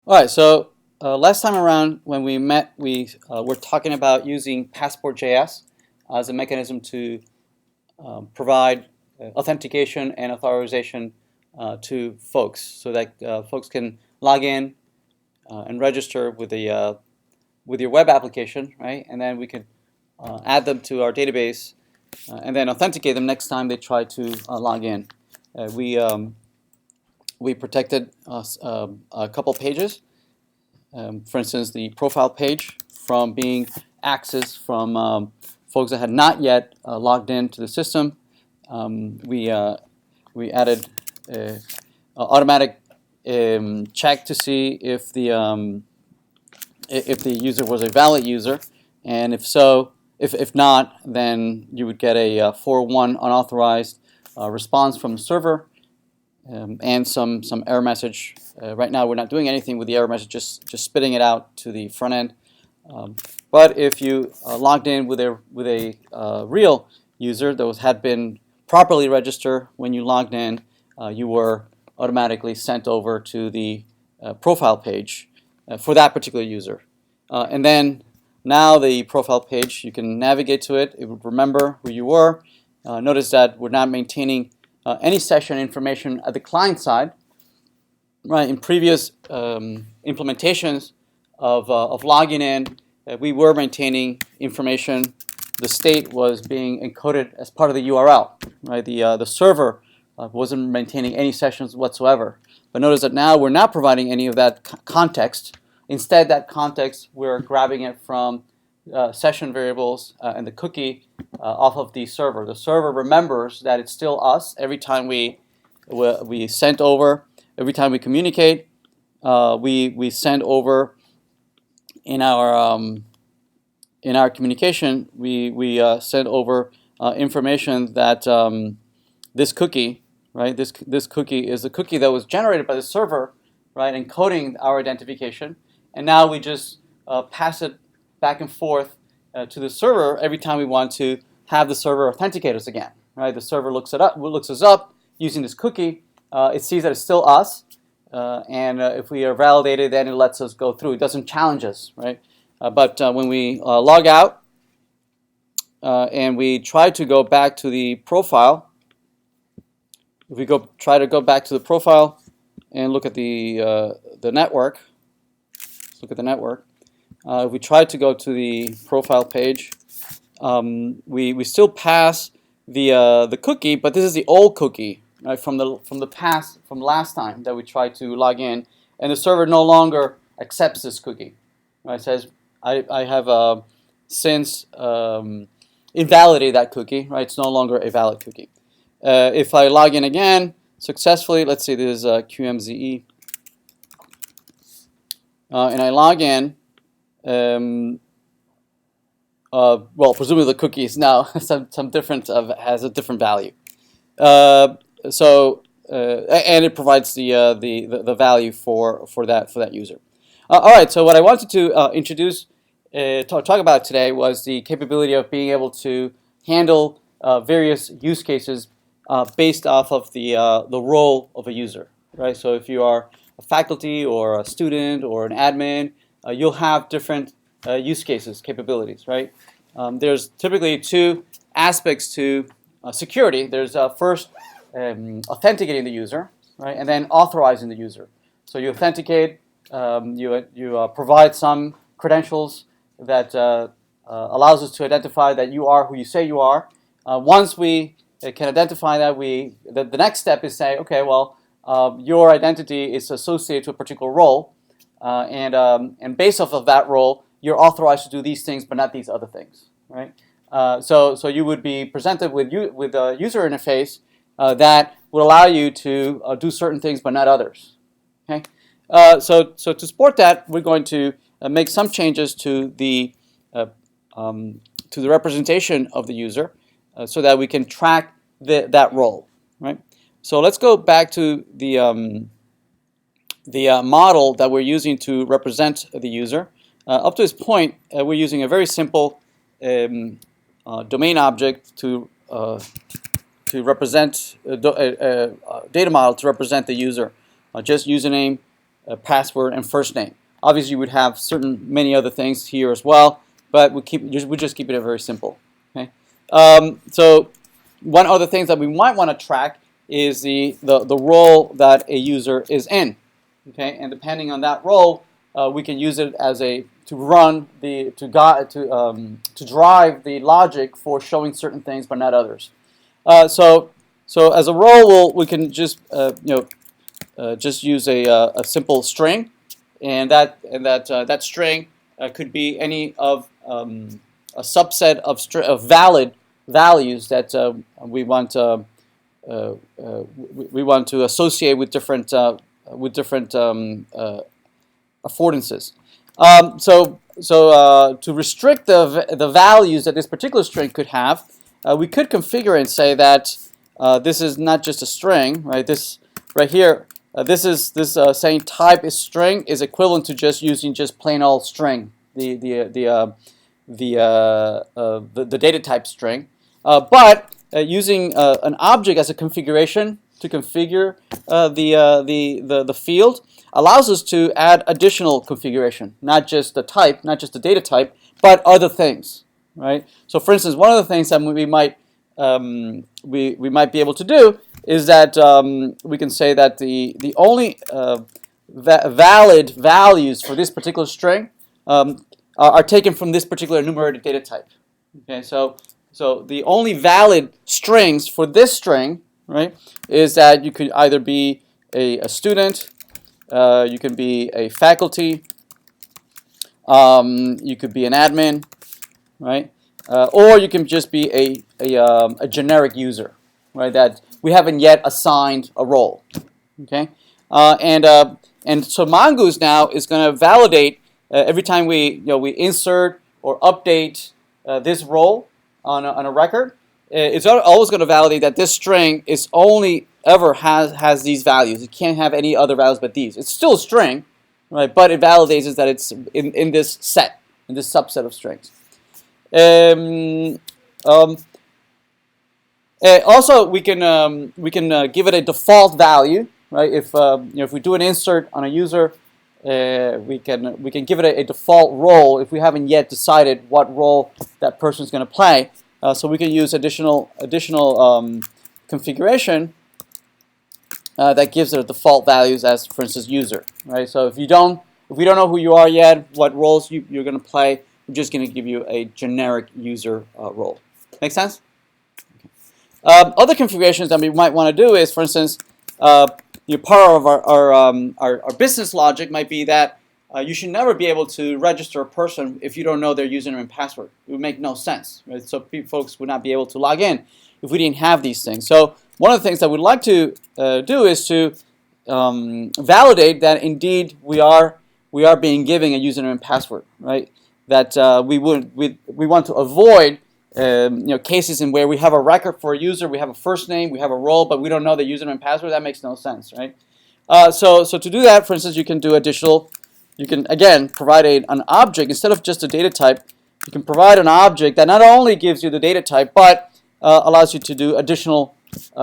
All right, so last time around when we met, we were talking about using Passport.js as a mechanism to provide authentication and authorization to folks so that folks can log in and register with your web application, right? And then we could add them to our database and then authenticate them next time they try to log in. We protected a couple pages. For instance, the profile page from being accessed from folks that had not yet logged into the system. We added a automatic check to see if the user was a valid user, and if so, if not, then you would get a 401 unauthorized response from the server. And some error message. Right now we're not doing anything with the error message, just spitting it out to the front end. But if you logged in with a real user that had been properly registered when you logged in, you were automatically sent over to the profile page for that particular user. And then now the profile page, you can navigate to it. It would remember who you were. Notice that we're not maintaining any session information at the client side. Right, in previous implementations of logging in, we were maintaining information. The state was being encoded as part of the URL. Right, the server wasn't maintaining any sessions whatsoever. But notice that now we're not providing any of that context. Instead, that context we're grabbing it from session variables and the cookie off of the server. The server remembers that it's still us every time we send over, every time we communicate. We send over in our communication. We send over information that this cookie, right? This cookie is a cookie that was generated by the server, right, encoding our identification, and now we just pass it back and forth to the server every time we want to have the server authenticate us again. Right? The server looks us up using this cookie. It sees that it's still us, and if we are validated, then it lets us go through. It doesn't challenge us, right? But when we log out and we try to go back to the profile, if we try to go back to the profile and look at the network, let's look at the network. If we try to go to the profile page, we still pass the cookie, but this is the old cookie, right, from last time that we tried to log in, and the server no longer accepts this cookie. Right? It says I have since invalidated that cookie. Right? It's no longer a valid cookie. If I log in again successfully, let's say this is QMZE, and I log in. Well, presumably the cookie is now some different has a different value. And it provides the value for that user. All right. So what I wanted to introduce talk about today was the capability of being able to handle various use cases based off of the role of a user. Right. So if you are a faculty or a student or an admin, you'll have different use cases, capabilities, right? There's typically two aspects to security. There's first authenticating the user, right, and then authorizing the user. So you authenticate, you provide some credentials that allows us to identify that you are who you say you are. Once we can identify that, the next step is say, okay, well, your identity is associated to a particular role. And based off of that role, you're authorized to do these things, but not these other things, right? So you would be presented with a user interface that would allow you to do certain things, but not others. Okay. So to support that, we're going to make some changes to the representation of the user, so that we can track that role, right? So let's go back to the model that we're using to represent the user. Up to this point, we're using a very simple domain object to represent a data model to represent the user. Just username password, and first name. Obviously, you would have many other things here as well, but we just keep it very simple. Okay. So one other thing that we might want to track is the role that a user is in. Okay, and depending on that role, we can use it as to drive the logic for showing certain things but not others. So as a role, we can just just use a simple string, and that string could be any of a subset of valid values that we want to associate with different affordances. So to restrict the values that this particular string could have, we could configure and say that this is not just a string, right? This right here, this saying type is string is equivalent to just using plain old string, the data type string, but using an object as a configuration to configure the field allows us to add additional configuration, not just the type, not just the data type, but other things, right? So, for instance, one of the things that we might be able to do is that we can say that the only valid values for this particular string are taken from this particular enumerated data type. Okay, so the only valid strings for this string, right, is that you could either be a student, you can be a faculty, you could be an admin, right, or you can just be a generic user, right, that we haven't yet assigned a role. Okay, and so Mongoose now is going to validate every time we insert or update this role on a record. It's always going to validate that this string is only ever has these values. It can't have any other values but these. It's still a string, right? But it validates that it's in this set, in this subset of strings. Also, we can give it a default value, right? If we do an insert on a user, we can give it a default role if we haven't yet decided what role that person is going to play. So we can use additional configuration that gives it a default values as, for instance, user, right? So if we don't know who you are yet, what roles you're going to play, we're just going to give you a generic user role. Make sense? Okay. Other configurations that we might want to do is, for instance, part of our business logic might be that you should never be able to register a person if you don't know their username and password. It would make no sense, right? So folks would not be able to log in if we didn't have these things. So one of the things that we'd like to do is to validate that indeed we are being given a username and password, right? That we want to avoid cases in where we have a record for a user, we have a first name, we have a role, but we don't know the username and password. That makes no sense, right? So to do that, for instance, you can do additional. You can, again, provide an object. Instead of just a data type, you can provide an object that not only gives you the data type, but allows you to do additional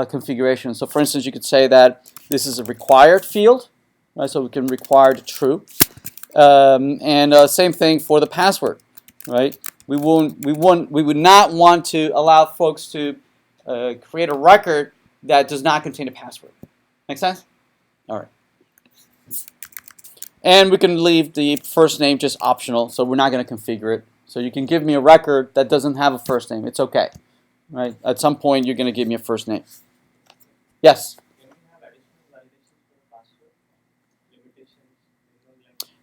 configurations. So, for instance, you could say that this is a required field, right? So we can require true. And same thing for the password, right? We would not want to allow folks to create a record that does not contain a password. Make sense? All right. And we can leave the first name just optional, so we're not going to configure it. So you can give me a record that doesn't have a first name. It's okay, right? At some point, you're going to give me a first name. Yes?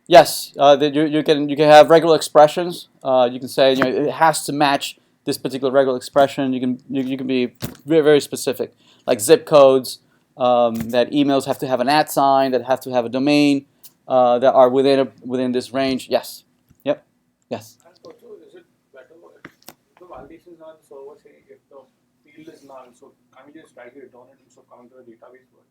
Yes, you can have regular expressions. You can say it has to match this particular regular expression. You can be very, very specific, like zip codes, that emails have to have an @ sign, that have to have a domain. That are within this range. Yes. Yep. Yes. And also, is it better if the validation is on the server, say if the field is null, so can we just try to return it instead of coming to the database word?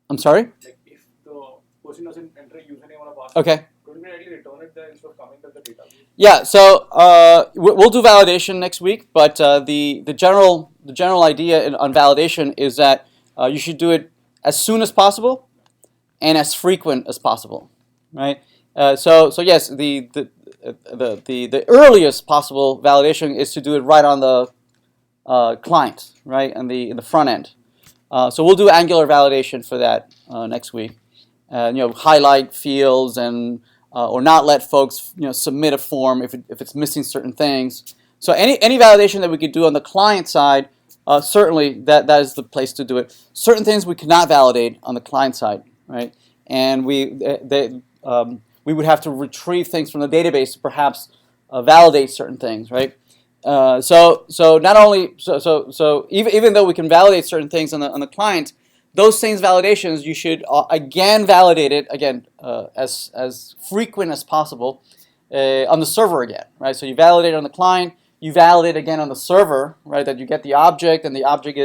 I'm sorry? Like if the person doesn't enter a username or a password, okay. couldn't we actually return it there instead of coming to the database? Yeah. So we'll do validation next week, but the general idea on validation is that you should do it as soon as possible and as frequent as possible. right? So yes, the earliest possible validation is to do it right on the client, right, in the front end. So we'll do Angular validation for that next week. Highlight fields and or not let folks submit a form if it's missing certain things. So any validation that we could do on the client side, certainly that is the place to do it. Certain things we cannot validate on the client side, right? And we would have to retrieve things from the database to perhaps validate certain things, right? So not only so even though we can validate certain things on the client, those things validations you should again validate it again as frequent as possible on the server again, right? So you validate it on the client, you validate again on the server, right? That you get the object and the object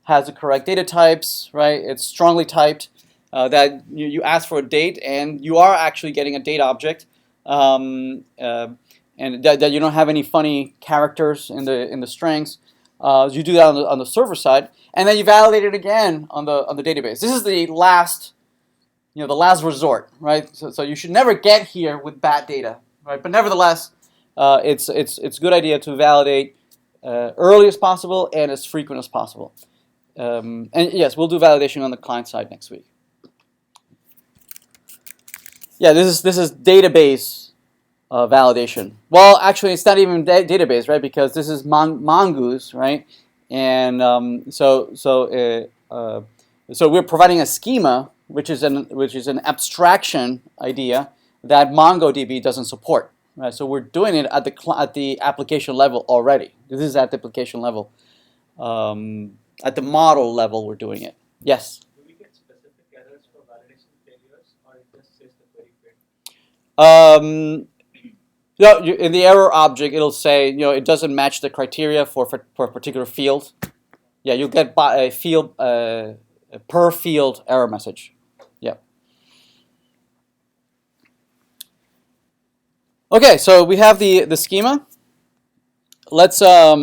has the correct data types, right? It's strongly typed. That you ask for a date and you are actually getting a date object. And that you don't have any funny characters in the strings. You do that on the server side, and then you validate it again on the database. This is the last resort, right? So you should never get here with bad data, right? But nevertheless, it's a good idea to validate early as possible and as frequent as possible. And yes, we'll do validation on the client side next week. Yeah, this is database validation. Well, actually, it's not even database, right? Because this is Mongoose, right? And so we're providing a schema, which is an abstraction idea that MongoDB doesn't support, right? So we're doing it at the application level already. This is at the application level. At the model level, we're doing it. Yes. Do we get specific errors for validation failures, or it just says the query failed? No, in the error object, it'll say it doesn't match the criteria for a particular field. Yeah, you'll get a field per field error message. Yeah. Okay, so we have the schema. Let's have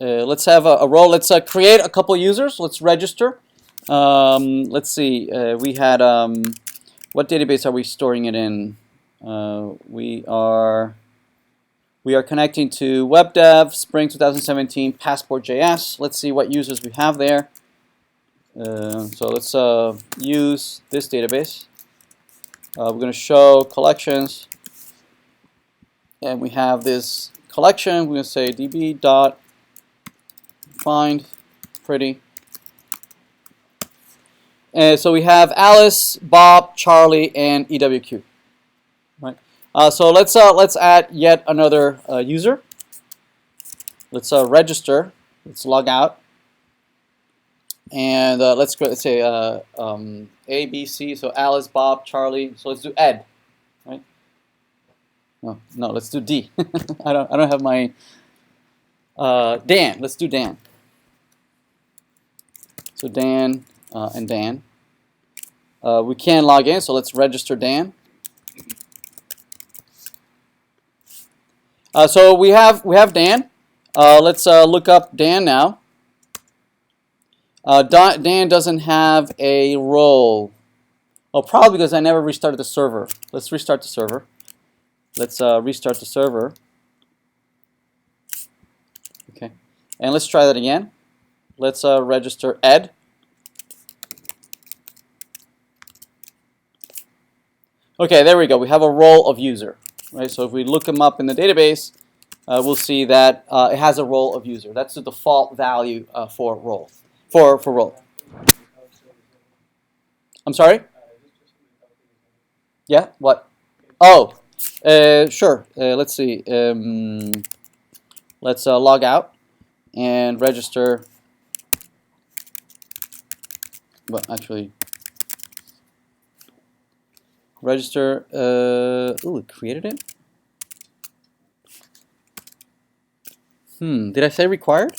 a role. Let's create a couple users. Let's register. Let's see. We had what database are we storing it in? We are connecting to webdev, Spring 2017, Passport.js. Let's see what users we have there. So let's use this database. We're going to show collections. And we have this collection. We're going to say db.find pretty. And so we have Alice, Bob, Charlie, and EWQ. Right. So let's add yet another user. Let's register. Let's log out. And let's say A, B, C. So Alice, Bob, Charlie. So let's do Ed. Right? No, let's do D. I don't have my Dan. Let's do Dan. So Dan and Dan. We can log in, so let's register Dan. So we have Dan. Let's look up Dan now. Dan doesn't have a role. Oh, probably because I never restarted the server. Let's restart the server. Let's restart the server. Okay, and let's try that again. Let's register Ed. Okay, there we go. We have a role of user. Right. So if we look him up in the database, we'll see that it has a role of user. That's the default value for role. For role. I'm sorry? Yeah. What? Oh. Sure. Let's see. Let's log out and register. But actually, register. Ooh, it created it. Did I say required?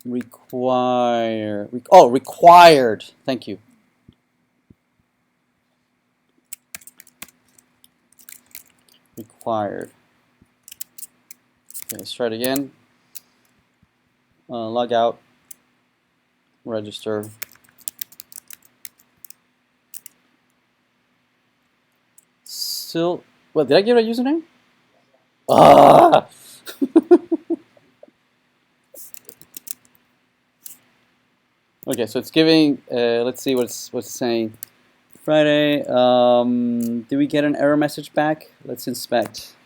Required. Thank you. Required. Okay, let's try it again. Log out. register. Still, what, did I give it a username? Ah! Okay, so it's giving, let's see what's saying. Friday, did we get an error message back? Let's inspect.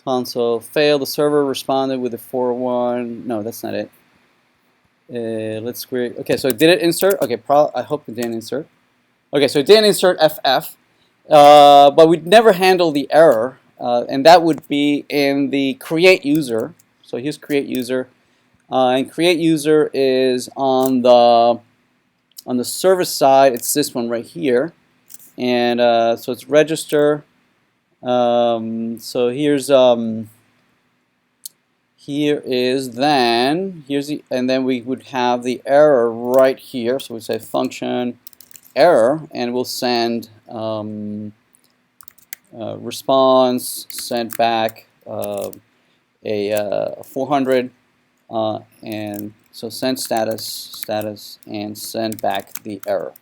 Console, failed, the server responded with a 4.1. No, that's not it. Let's create, okay, so did it insert? Okay, I hope it didn't insert. Okay, so it didn't insert FF, but we'd never handle the error, and that would be in the create user. So here's create user, and create user is on the service side. It's this one right here, and so it's register. So here's here is then here's the, and then we would have the error right here. So we say function error, and we'll send response sent back a 400, and so send status and send back the error,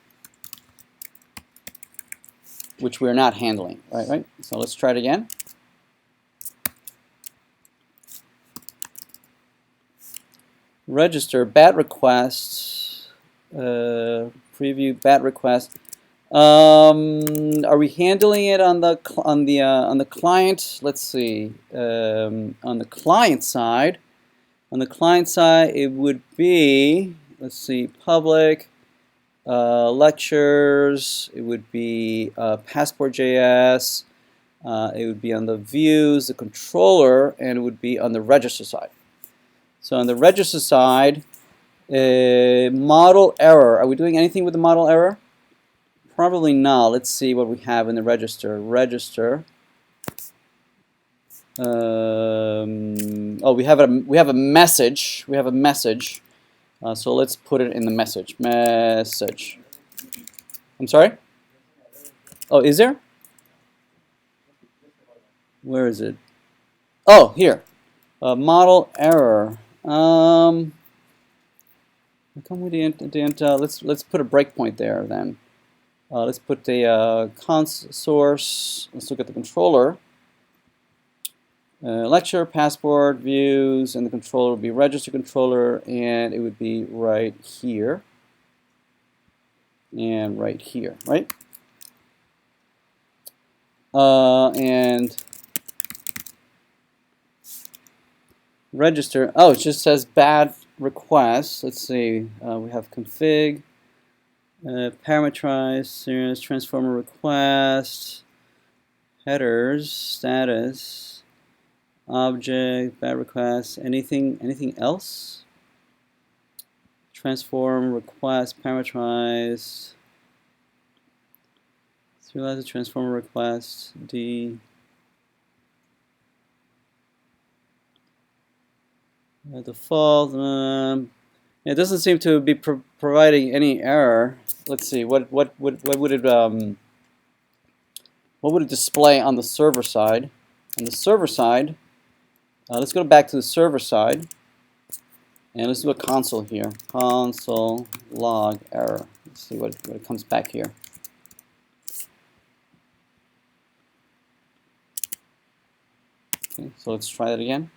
which we're not handling, right? So let's try it again. Register bat request, preview bat request. Are we handling it on the client? Let's see. On the client side, it would be, let's see, public lectures. It would be passport.js. It would be on the views, the controller, and it would be on the register side. So on the register side, model error. Are we doing anything with the model error? Probably not. Let's see what we have in the register. Register. Oh, we have a message. We have a message. So let's put it in the message. Message. I'm sorry? Oh, is there? Where is it? Oh, here. Model error. How come we didn't let's put a breakpoint there then. Let's put the const source. Let's look at the controller. Lecture, passport, views, and the controller would be register controller, and it would be right here and right here, right? And register. Oh, it just says bad request. Let's see. We have config, parameterize, serious transformer request, headers, status, object, bad request. Anything else? Transform request, parameterize. Serialize transformer request. D. Default. It doesn't seem to be providing any error. Let's see. What would it display on the server side? On the server side, let's go back to the server side, and let's do a console here. Console log error. Let's see what comes back here. Okay, so let's try that again.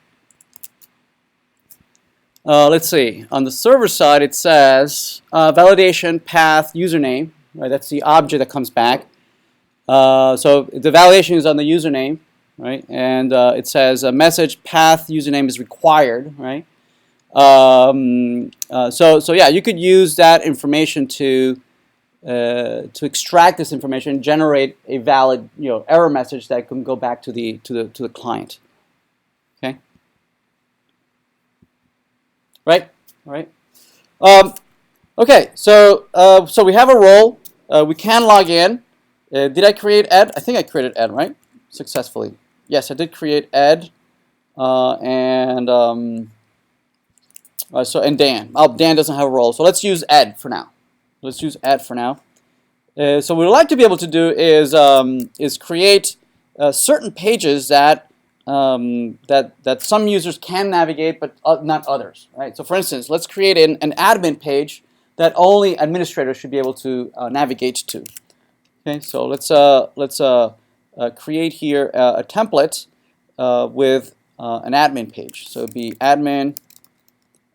Let's see. On the server side, it says validation path username. Right, that's the object that comes back. So the validation is on the username, right? And it says a message path username is required, right? So yeah, you could use that information to extract this information, generate a valid error message that can go back to the client. Okay. Right. All right. Okay. So we have a role. We can log in. Did I create ed? I think I created ed, right? Successfully. Yes, I did create ed. And Dan. Oh, Dan doesn't have a role. So let's use ed for now. Let's use ed for now. So what we'd like to be able to do is create certain pages that that some users can navigate, but not others, right? So, for instance, let's create an admin page that only administrators should be able to navigate to. Okay, so let's create here a template with an admin page. So it'd be admin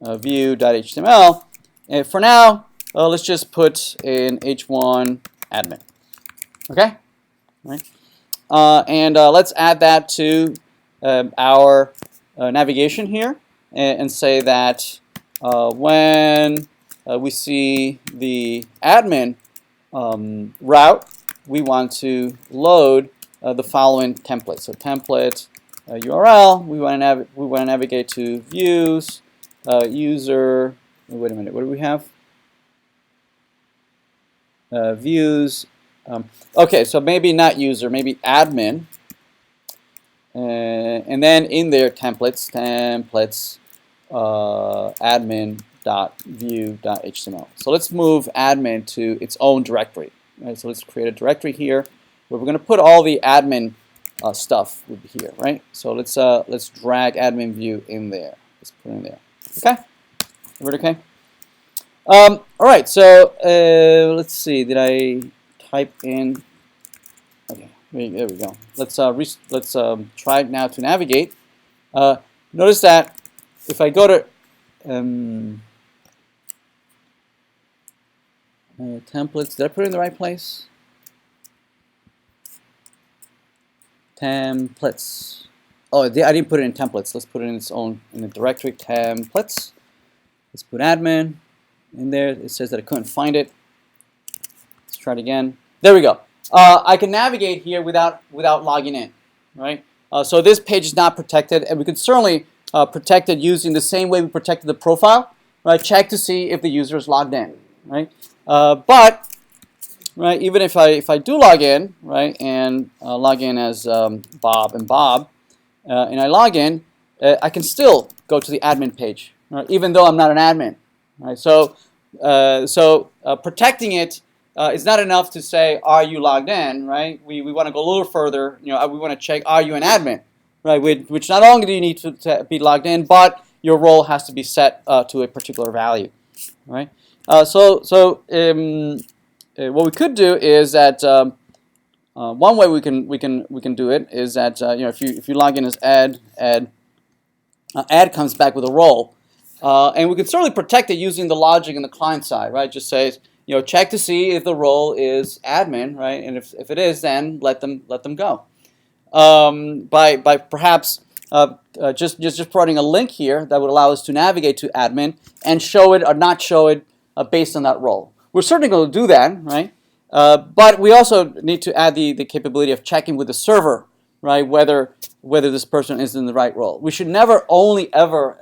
view.html. And for now, let's just put in h1 admin. Okay, right? And let's add that to our navigation here, and say that when we see the admin route, we want to load the following template. So template URL. We want to navigate to views, user. Wait a minute. What do we have? Views. Okay, so maybe not user, maybe admin. And then in there, templates, admin.view.html. So let's move admin to its own directory. Right? So let's create a directory here where we're going to put all the admin stuff would be here, right? So let's drag admin view in there. Let's put it in there. Okay, everybody okay? All right. So let's see. Did I type in? Okay, there we go. Let's try now to navigate. Notice that if I go to templates, did I put it in the right place? Templates. Oh, I didn't put it in templates. Let's put it in its own in the directory templates. Let's put admin in there. It says that I couldn't find it. Let's try it again. There we go. I can navigate here without logging in, right? So this page is not protected, and we could certainly protect it using the same way we protected the profile, right? Check to see if the user is logged in, right? But right, even if I do log in, right, and log in as Bob and Bob, and I log in, I can still go to the admin page, right, even though I'm not an admin, right? So protecting it is not enough to say, are you logged in, right? We want to go a little further. We want to check, are you an admin, right? Which not only do you need to be logged in, but your role has to be set to a particular value, right? What we could do is that one way we can do it is that if you log in as add comes back with a role, and we can certainly protect it using the logic in the client side, right? Just says check to see if the role is admin, right? And if it is, then let them go. By perhaps just providing a link here that would allow us to navigate to admin and show it or not show it based on that role. We're certainly going to do that, right? But we also need to add the capability of checking with the server, right? Whether this person is in the right role. We should never only ever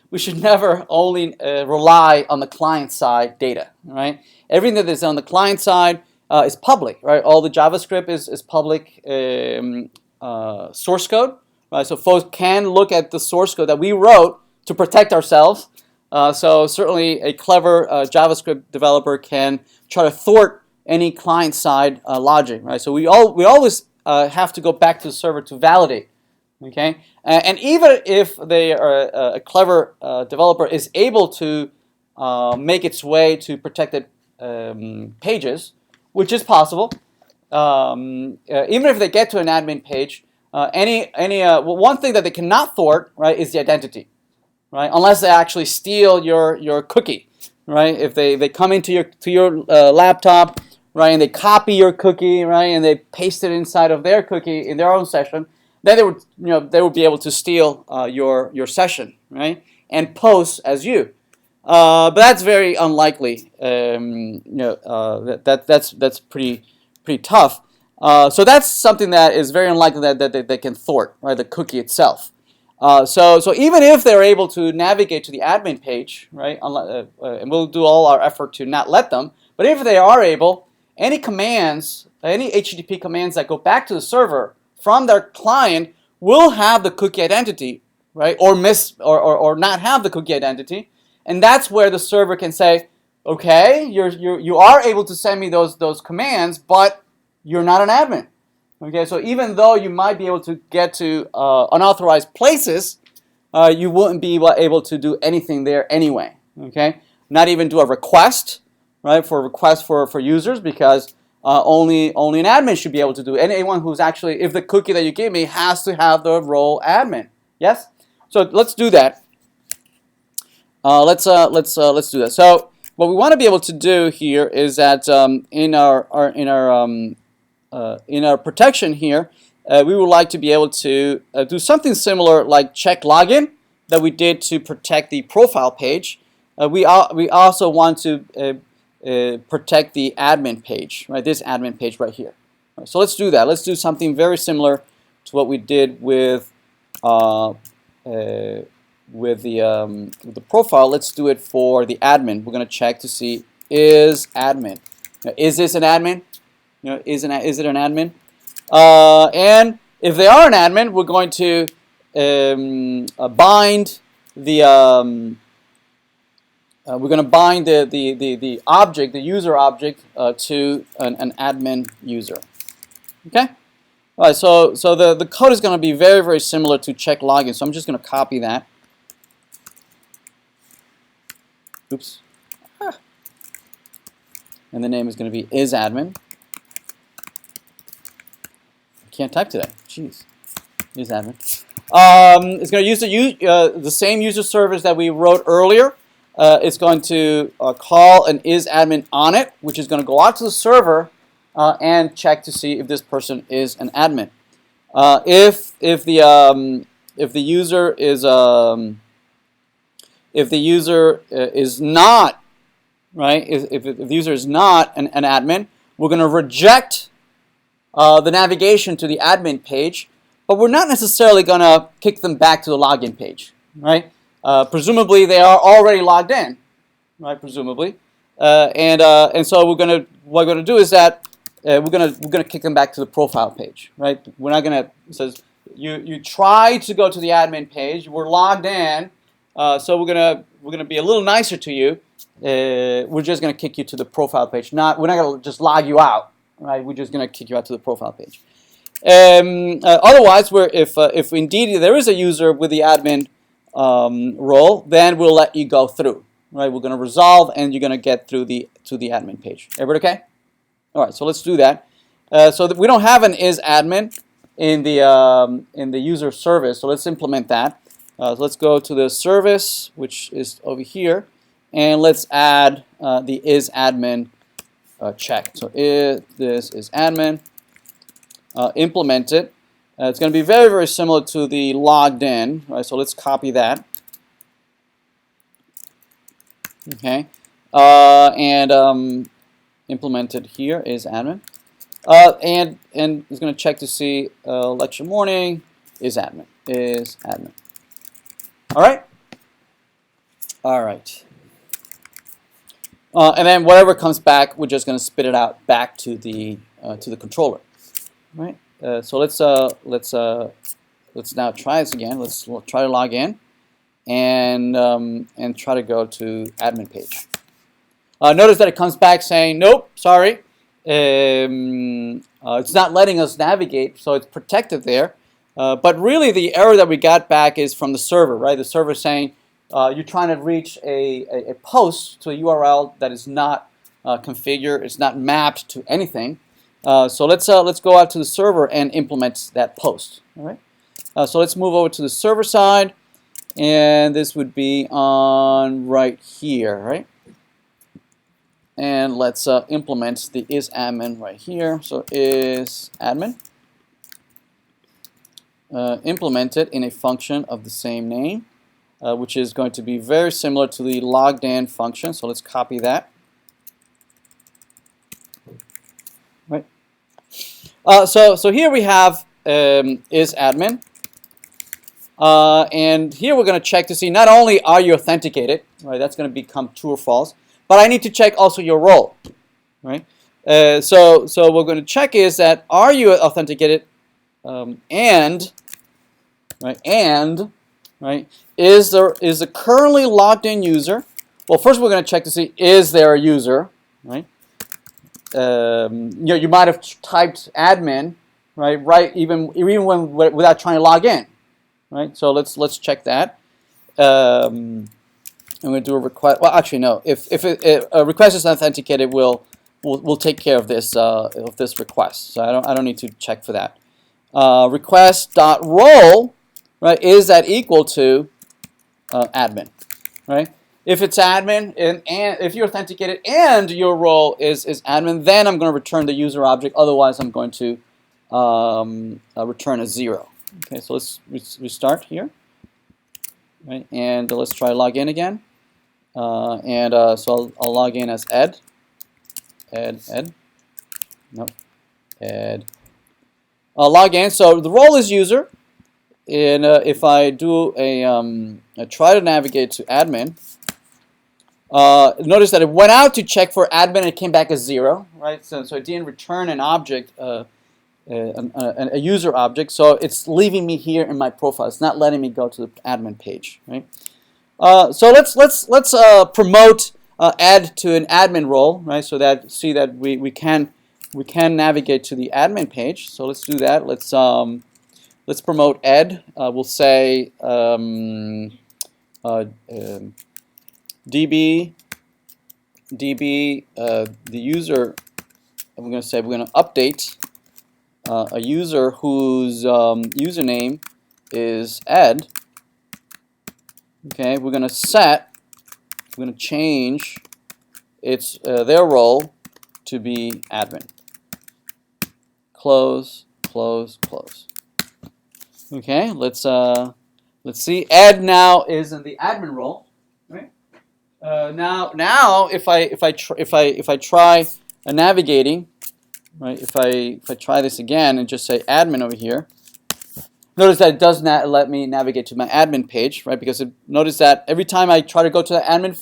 we should never only rely on the client side data, right? Everything that is on the client side is public, right? All the JavaScript is public source code, right? So folks can look at the source code that we wrote to protect ourselves. So certainly a clever JavaScript developer can try to thwart any client-side logic, right? So we always have to go back to the server to validate, okay? And even if they are a clever developer is able to make its way to protected pages, which is possible, even if they get to an admin page, one thing that they cannot thwart, right, is the identity. Right, unless they actually steal your cookie, right? If they come into your laptop, right, and they copy your cookie, right, and they paste it inside of their cookie in their own session, then they would be able to steal your session, right, and post as you. But that's very unlikely. That's pretty tough. So that's something that is very unlikely that they can thwart, right, the cookie itself. So even if they're able to navigate to the admin page, right, and we'll do all our effort to not let them, but if they are able, any HTTP commands that go back to the server from their client will have the cookie identity, right, or not have the cookie identity, and that's where the server can say, okay, you are able to send me those commands, but you're not an admin. Okay, so even though you might be able to get to unauthorized places, you wouldn't be able to do anything there anyway. Okay, not even do a request, right? For a request for users, because only an admin should be able to do it. Anyone who's actually, if the cookie that you give me has to have the role admin. Yes. So let's do that. Let's do that. So what we want to be able to do here is that in our protection here, we would like to be able to do something similar like check login that we did to protect the profile page. We also want to protect the admin page, right? This admin page right here. Right, so let's do that. Let's do something very similar to what we did with the profile. Let's do it for the admin. We're going to check to see is admin. Now, is this an admin? You know, is it an admin? And if they are an admin, we're going to bind the the object, the user object, to an admin user. Okay. All right. So the code is going to be very, very similar to check login. So I'm just going to copy that. Oops. And the name is going to be isAdmin. Can't type today. Jeez. isAdmin. It's going to use the same user service that we wrote earlier. It's going to call an isAdmin on it, which is going to go out to the server and check to see if this person is an admin. If the user is not, right, if the user is not an admin, we're going to reject the navigation to the admin page, but we're not necessarily going to kick them back to the login page, right? Presumably they are already logged in, right? Presumably, and so what we're gonna do is that we're gonna kick them back to the profile page, right? We're not gonna, it says you tried to go to the admin page, we're logged in, so we're gonna be a little nicer to you. We're just gonna kick you to the profile page. We're not gonna just log you out, right? We're just gonna kick you out to the profile page. Otherwise, if indeed there is a user with the admin role, then we'll let you go through. Right? We're going to resolve, and you're going to get through to the admin page. Everybody okay? All right. So let's do that. So that we don't have an isAdmin in the user service. So let's implement that. So let's go to the service, which is over here, and let's add the isAdmin check. So if this is admin, implement it. It's going to be very, very similar to the logged in. Right? So let's copy that. Okay, and implement it here is admin, and it's going to check to see lecture morning is admin. All right. And then whatever comes back, we're just going to spit it out back to the controller. Right. So let's now try this again. Let's try to log in. And try to go to admin page. Notice that it comes back saying, nope, sorry. It's not letting us navigate, so it's protected there. But really the error that we got back is from the server, right? The server saying you're trying to reach a post to a URL that is not configured, it's not mapped to anything. So let's go out to the server and implement that post. All right. So let's move over to the server side. And this would be on right here, right? And let's implement the isAdmin right here. So isAdmin. Implement it in a function of the same name, which is going to be very similar to the logged in function. So let's copy that. Right. So here we have isAdmin. And here we're going to check to see not only are you authenticated, right? That's going to become true or false, but I need to check also your role, right? So what we're going to check is that are you authenticated, and is the currently logged in user? Well, first we're going to check to see is there a user, right? You might have typed admin right? Right, even when without trying to log in, right? So let's check that. I'm going to do a request. Well, actually, no. If a request is authenticated, we'll take care of this request. So I don't need to check for that. Request.role, right? Is that equal to admin, right? If it's admin and if you're authenticated and your role is admin, then I'm going to return the user object. Otherwise, I'm going to return a 0. Okay, so let's restart here, right? And let's try log in again. So I'll log in as ed. Nope. Ed. I'll log in. So the role is user. And if I do a try to navigate to admin, notice that it went out to check for admin and it came back as 0, right? So it didn't return an object, a user object. So it's leaving me here in my profile. It's not letting me go to the admin page, right? So let's promote add to an admin role, right? So that we can navigate to the admin page. So let's do that. Let's promote ed. We'll say DB the user. We're going to say we're going to update a user whose username is ed. Okay, we're going to change their role to be admin. Close. Okay, let's see. Ed now is in the admin role, right? Now if I try navigating, right? If I try this again and just say admin over here. Notice that it does not let me navigate to my admin page, right? Because notice that every time I try to go to the admin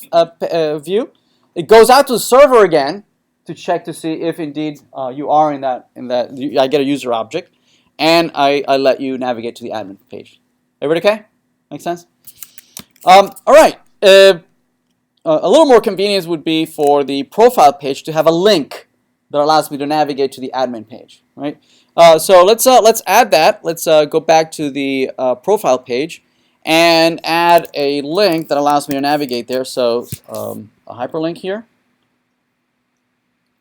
view, it goes out to the server again to check to see if indeed you are in that. I get a user object, and I let you navigate to the admin page. Everybody okay? Make sense? All right. A little more convenience would be for the profile page to have a link that allows me to navigate to the admin page, right? So let's add that. Let's go back to the profile page and add a link that allows me to navigate there. So a hyperlink here.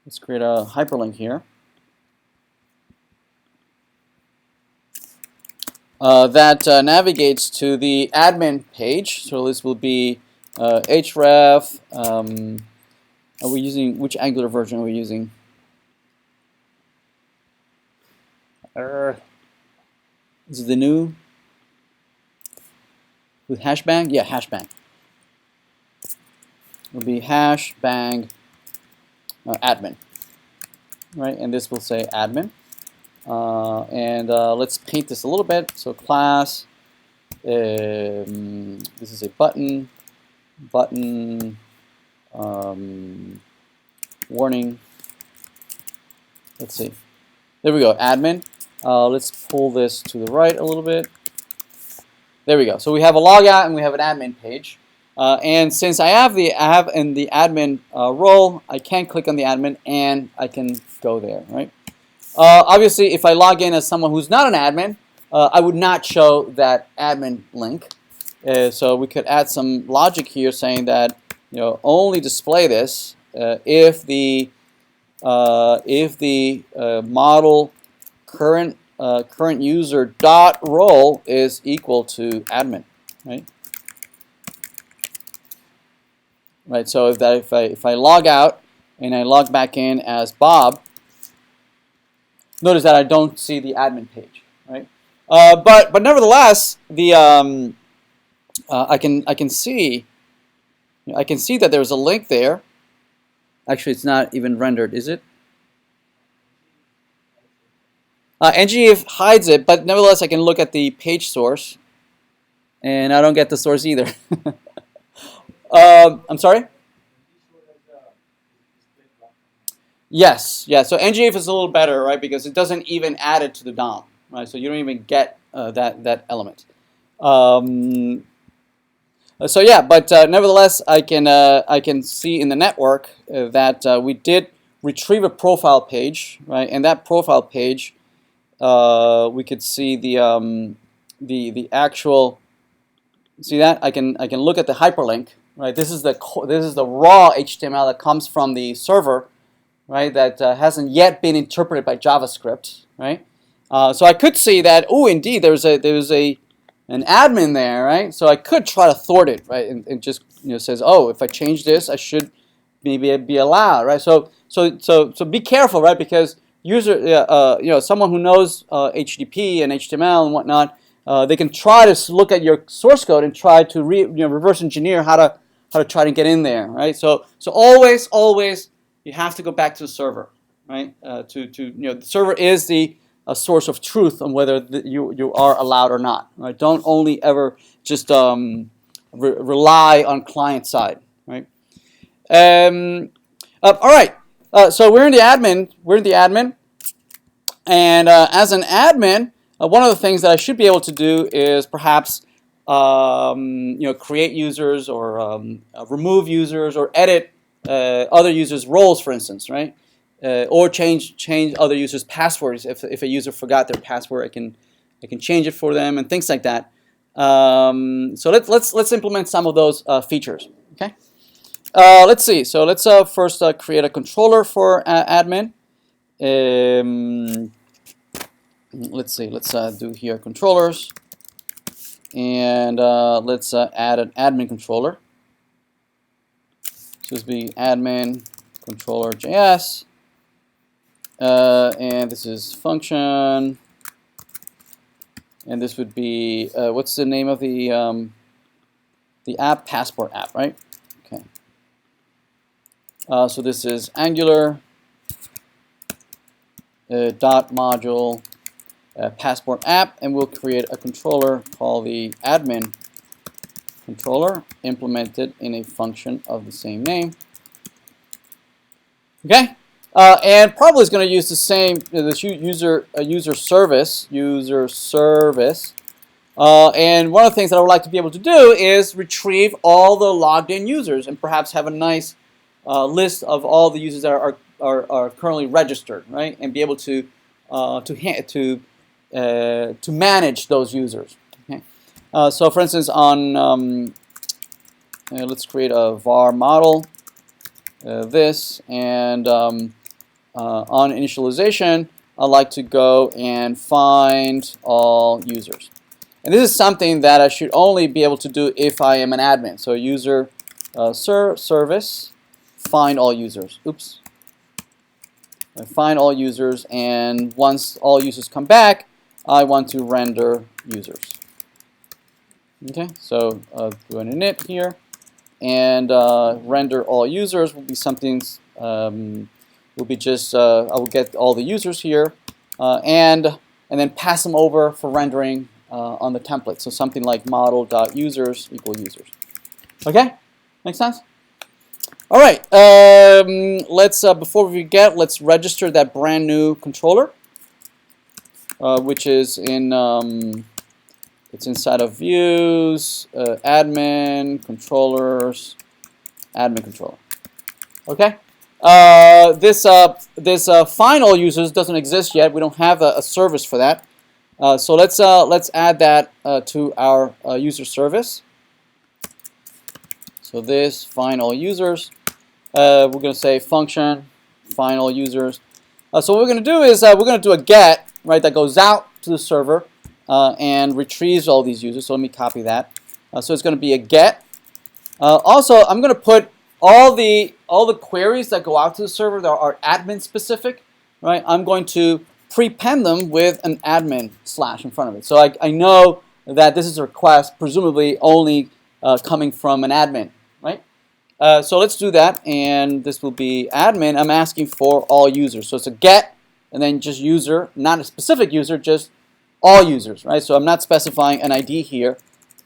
Let's create a hyperlink here. That navigates to the admin page. So this will be href. Are we using, which Angular version are we using? Is it the new with hashbang? Yeah, hashbang. It'll be hashbang admin, right? And this will say admin. Let's paint this a little bit. So class. This is a button. Warning. Let's see. There we go. Admin. Let's pull this to the right a little bit. There we go. So we have a logout and we have an admin page. And since I have in the admin role, I can click on the admin and I can go there, right? Obviously, if I log in as someone who's not an admin, I would not show that admin link. So we could add some logic here saying that only display this if the model current user dot role is equal to admin, right? Right. So if I log out and I log back in as Bob, notice that I don't see the admin page, right? But nevertheless, the I can see that there's a link there. Actually, it's not even rendered, is it? ngIf hides it, but nevertheless, I can look at the page source, and I don't get the source either. I'm sorry? Yes, yeah. So ngIf is a little better, right? Because it doesn't even add it to the DOM, right? So you don't even get that element. So yeah, but nevertheless, I can see in the network that we did retrieve a profile page, right? And that profile page we could see the actual. See that I can look at the hyperlink, right? This is the raw HTML that comes from the server, right? That hasn't yet been interpreted by JavaScript, right? So I could see that. Oh, indeed, there's an admin there, right? So I could try to thwart it, right? And just says, oh, if I change this, I should maybe be allowed, right? So be careful, right? Because someone who knows HTTP and HTML and whatnot. They can try to look at your source code and try to reverse engineer how to try to get in there, right? So always you have to go back to the server, right? The server is the source of truth on whether you are allowed or not, right? Don't only ever just rely on client side, right? All right. So we're in the admin. And as an admin. One of the things that I should be able to do is perhaps create users or remove users or edit other users' roles, for instance, right? Or change other users' passwords. If a user forgot their password, I can change it for them and things like that. So let's implement some of those features. Okay. Let's see. So let's first create a controller for admin. Let's see, let's do here controllers, and let's add an admin controller. So this will be admin controller JS, and this is function, and this would be what's the name of the app? Passport app, right? Okay. So this is Angular dot module. Passport app, and we'll create a controller called the admin controller implemented in a function of the same name. Okay, and probably is going to use the same this user service. And one of the things that I would like to be able to do is retrieve all the logged in users and perhaps have a nice list of all the users that are currently registered, right? And be able to manage those users. Okay. So for instance, on let's create a var model, this, and on initialization, I'd like to go and find all users. And this is something that I should only be able to do if I am an admin. So user service, find all users. Oops. I find all users, and once all users come back, I want to render users. Okay, so do an init here, and render all users will be something. Will be just I will get all the users here, and then pass them over for rendering on the template. So something like model.users equal users. Okay, makes sense. All right. Let's before we forget, let's register that brand new controller. Which is in it's inside of views, admin controllers, admin controller. Okay. This find all users doesn't exist yet. We don't have a service for that. So let's add that to our user service. So this find all users. We're going to say function find all users. So what we're going to do is we're going to do a get, right, that goes out to the server and retrieves all these users. So let me copy that. So it's going to be a get. Also, I'm going to put all the queries that go out to the server that are admin specific, right? I'm going to prepend them with an admin / in front of it. So I know that this is a request, presumably only coming from an admin, right? So let's do that, and this will be admin. I'm asking for all users. So it's a get, and then just user, not a specific user, just all users, right? So I'm not specifying an ID here.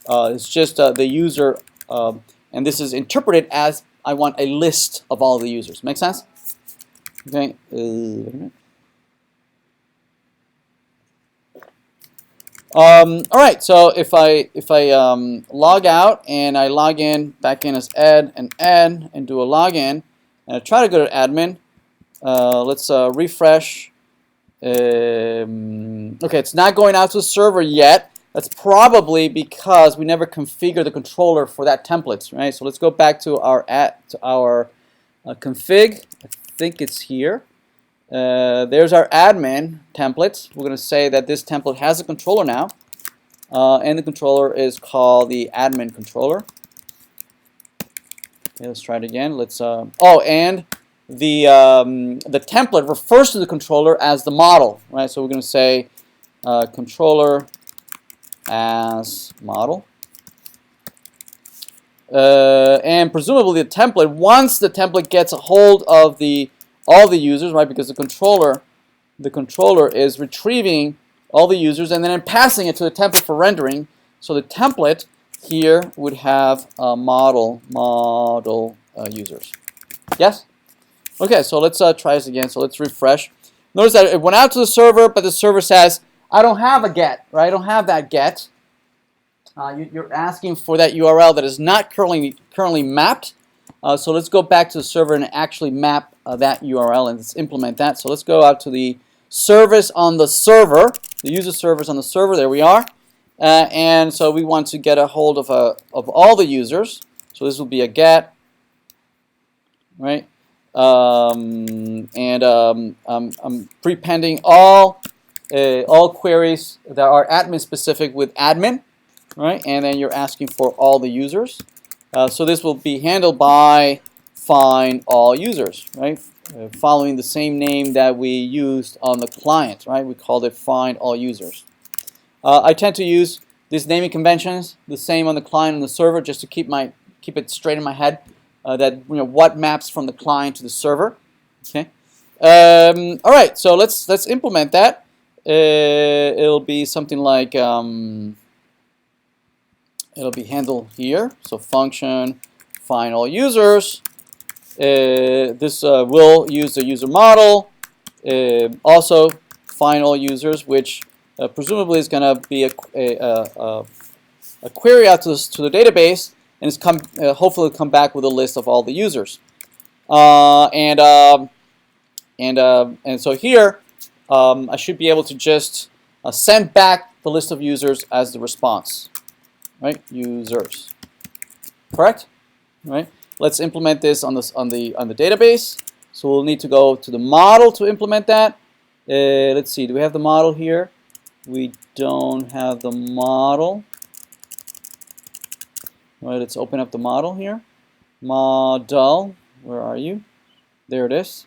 It's just the user, and this is interpreted as I want a list of all the users. Make sense? Okay. All right. So if I log out and I log in back in as ed and do a login, and I try to go to admin, let's refresh. Okay, it's not going out to the server yet. That's probably because we never configured the controller for that template, right? So let's go back to our config. I think it's here. There's our admin template. We're going to say that this template has a controller now, and the controller is called the admin controller. Okay, let's try it again. Let's and the template refers to the controller as the model, right? So we're going to say controller as model. And presumably the template, once the template gets a hold of all the users, right? Because the controller is retrieving all the users and then passing it to the template for rendering. So the template here would have model users. Yes? Okay, so let's try this again. So let's refresh. Notice that it went out to the server, but the server says, I don't have a get, right? I don't have that get. You're asking for that URL that is not currently mapped. So let's go back to the server and actually map that URL and let's implement that. So let's go out to the service on the server, the user service on the server. There we are. And so we want to get a hold of all the users. So this will be a get, right? I'm prepending all queries that are admin specific with admin. Right, and then you're asking for all the users. So this will be handled by find all users, right? Following the same name that we used on the client, right? We called it find all users. I tend to use these naming conventions, the same on the client and the server, just to keep it straight in my head. That what maps from the client to the server. Okay. All right, so let's implement that. It'll be something like. It'll be handled here. So function find all users. This will use the user model. Also find all users, which presumably is going to be a query out to the database, and it's hopefully come back with a list of all the users. And so here I should be able to just send back the list of users as the response. Right, users, correct? Right. Let's implement this on the database. So we'll need to go to the model to implement that. Let's see. Do we have the model here? We don't have the model. All right. Let's open up the model here. Model. Where are you? There it is.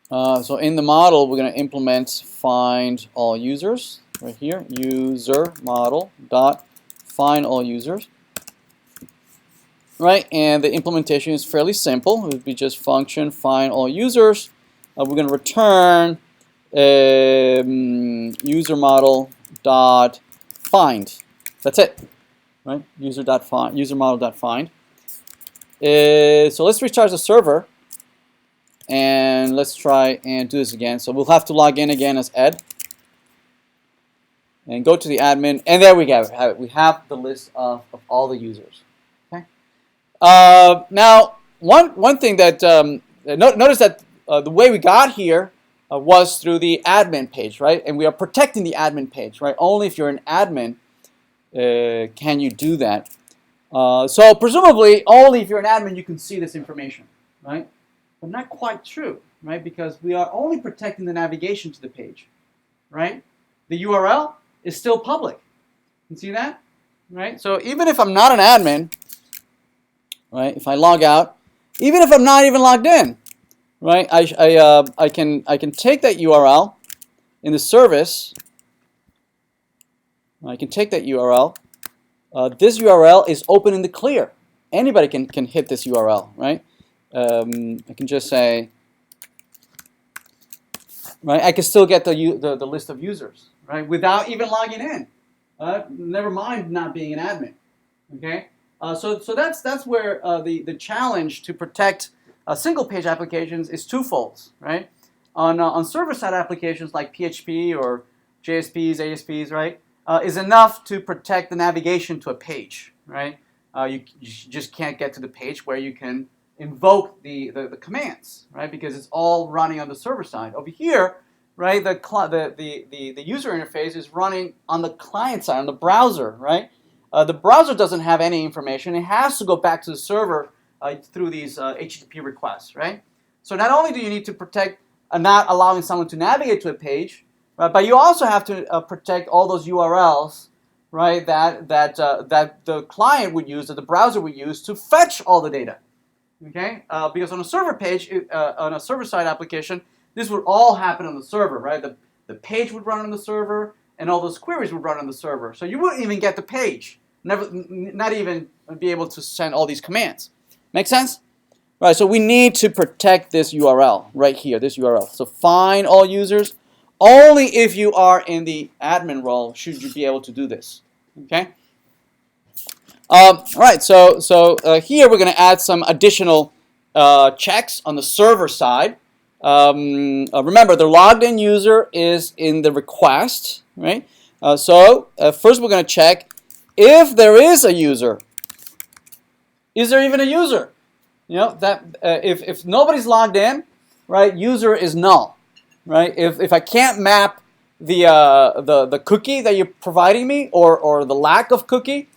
So in the model, we're going to implement find all users. Right here, user model dot find all users. Right, and the implementation is fairly simple. It would be just function find all users. We're going to return user model dot find. That's it. Right, user model dot find. So let's recharge the server, and let's try and do this again. So we'll have to log in again as Ed. And go to the admin, and there we have it. We have the list of all the users. Okay. Now, one thing that notice that the way we got here was through the admin page, right? And we are protecting the admin page, right? Only if you're an admin can you do that. So presumably, only if you're an admin you can see this information, right? But not quite true, right? Because we are only protecting the navigation to the page, right? The URL is still public. You see that? Right? So even if I'm not an admin, right, if I log out, even if I'm not even logged in, right, I can take that URL in the service. I can take that URL. This URL is open in the clear. Anybody can hit this URL, right? I can just say, right, I can still get the list of users, right, without even logging in. Never mind not being an admin. Okay, so that's where the challenge to protect single page applications is twofold, right? On server side applications like PHP or JSPs, ASPs, right, is enough to protect the navigation to a page, right? You just can't get to the page where you can invoke the commands, right? Because it's all running on the server side. Over here, right, the user interface is running on the client side, on the browser, right? The browser doesn't have any information. It has to go back to the server through these HTTP requests, right? So not only do you need to protect not allowing someone to navigate to a page, right, but you also have to protect all those URLs, right, that the client would use, that the browser would use to fetch all the data. Okay, because on a server page, on a server-side application, this would all happen on the server, right? The page would run on the server, and all those queries would run on the server. So you wouldn't even get the page, not even be able to send all these commands. Make sense? Right, so we need to protect this URL right here, this URL. So find all users. Only if you are in the admin role should you be able to do this. Okay? All right, so here we're going to add some additional checks on the server side. Remember, the logged in user is in the request, right? So first we're going to check if there is a user. Is there even a user? You know that if nobody's logged in, right? User is null, right? If I can't map the cookie that you're providing me or the lack of cookie,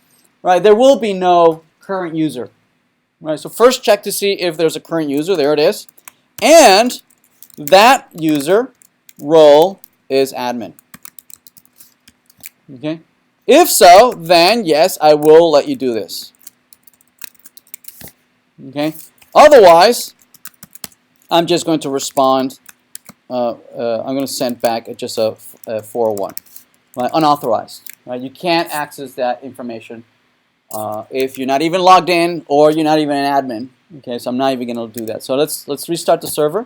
right, there will be no current user. Right, so first check to see if there's a current user. There it is. And that user role is admin. Okay? If so, then yes, I will let you do this. Okay? Otherwise, I'm just going to respond. I'm going to send back just a 401. Right? Unauthorized. Right? You can't access that information if you're not even logged in or you're not even an admin. Okay, so I'm not even going to do that. So let's restart the server.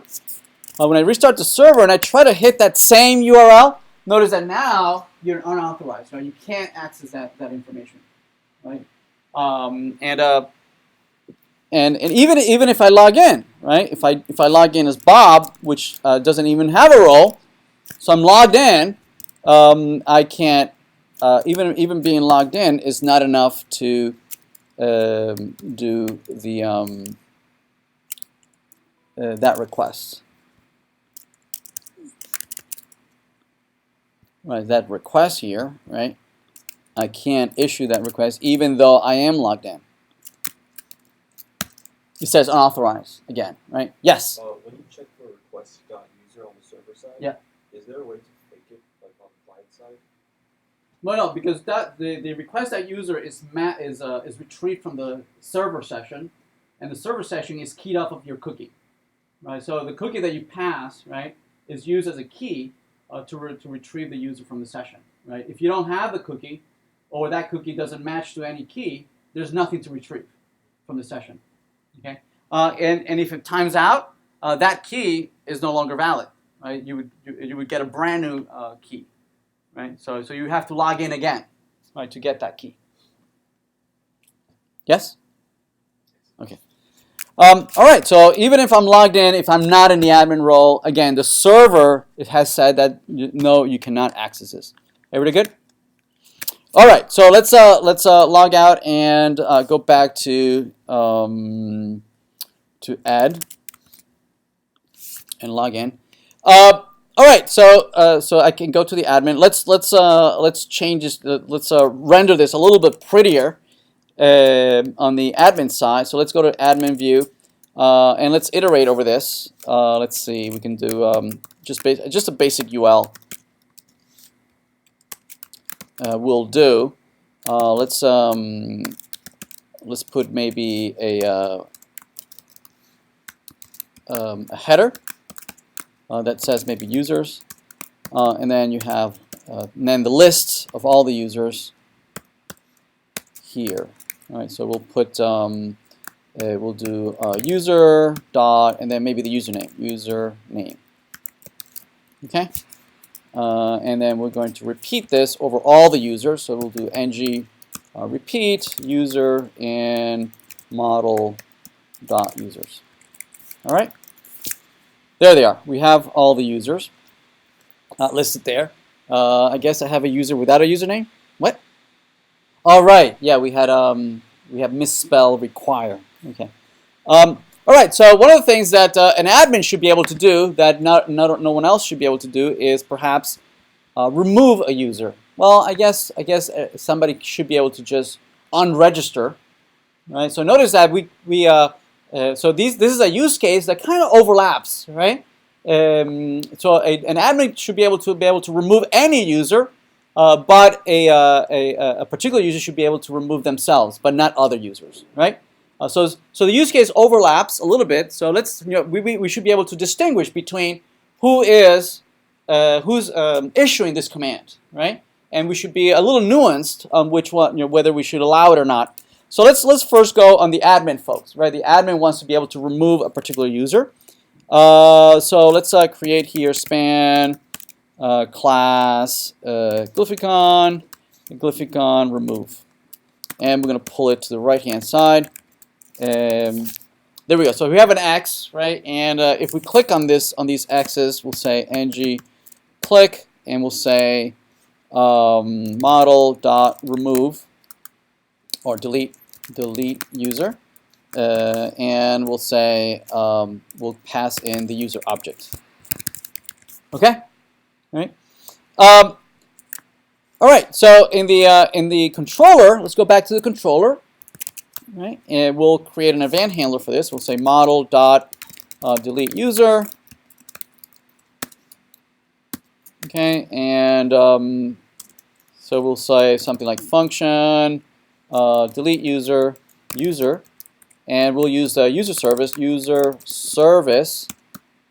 When I restart the server and I try to hit that same URL, notice that now you're unauthorized. Right? You can't access that information. Right? And even if I log in, right? If I log in as Bob, which doesn't even have a role, so I'm logged in, I can't. Even being logged in is not enough to do the that request. Right, that request here, right? I can't issue that request even though I am logged in. It says unauthorized again, right? Yes. When you check for request.user on the server side, yeah, is there a way to fake it like on the client side? No, because the request.user is retrieved from the server session, and the server session is keyed off of your cookie, right? So the cookie that you pass, right, is used as a key to retrieve the user from the session, right? If you don't have the cookie, or that cookie doesn't match to any key, there's nothing to retrieve from the session. Okay, and if it times out, that key is no longer valid. Right, you would get a brand new key. Right, so you have to log in again, right, to get that key. Yes. Okay. All right. So even if I'm logged in, if I'm not in the admin role, again, the server it has said that no, you cannot access this. Everybody good? All right, so let's log out and go back to add and log in. All right, so I can go to the admin. Let's change this. Let's render this a little bit prettier on the admin side. So let's go to admin view and let's iterate over this. Let's see, we can do just a basic UL. Will do. Let's put maybe a header that says maybe users, and then you have and then the list of all the users here. All right, so we'll put we'll do user dot and then maybe the username. Okay. And then we're going to repeat this over all the users. So we'll do ng repeat user and model dot users. All right. There they are. We have all the users listed there. I guess I have a user without a username. What? All right. Yeah, we have misspell require. Okay. All All right, so one of the things that an admin should be able to do that no one else should be able to do is perhaps remove a user. Well, I guess somebody should be able to just unregister, right? So notice that this is a use case that kind of overlaps, right? So an admin should be able to remove any user, but a particular user should be able to remove themselves, but not other users, right? So the use case overlaps a little bit. So we should be able to distinguish between who's issuing this command, right? And we should be a little nuanced on which one, whether we should allow it or not. So let's first go on the admin folks, right? The admin wants to be able to remove a particular user. So let's create here span class Glyphicon remove, and we're going to pull it to the right hand side. There we go. So we have an X, right? And if we click on these X's, we'll say ng click, and we'll say model.remove or delete user, and we'll say we'll pass in the user object. Okay, all right. All right. So in the controller, let's go back to the controller. Right, and we'll create an event handler for this. We'll say model.delete user. Okay, and so we'll say something like function delete user, and we'll use the user service,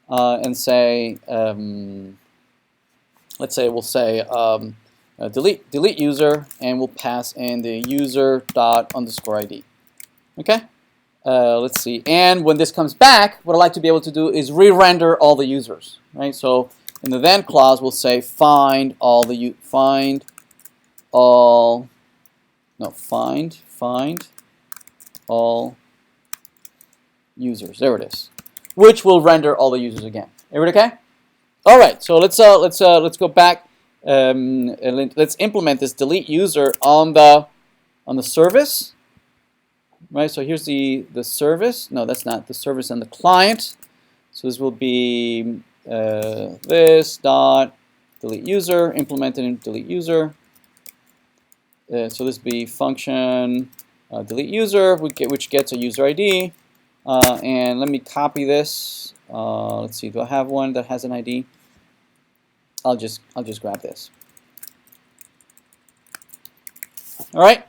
and say let's say we'll say delete user, and we'll pass in the user._id. Okay, let's see. And when this comes back, what I'd like to be able to do is re-render all the users. Right. So in the then clause, we'll say find all users. There it is. Which will render all the users again. Everybody okay? All right. So let's go back. And let's implement this delete user on the service. Right, so here's the service. No, that's not the service and the client. So this will be this dot delete user, implemented in delete user. So this will be function delete user, which gets a user ID. And let me copy this. Let's see, do I have one that has an ID? I'll just grab this. All right.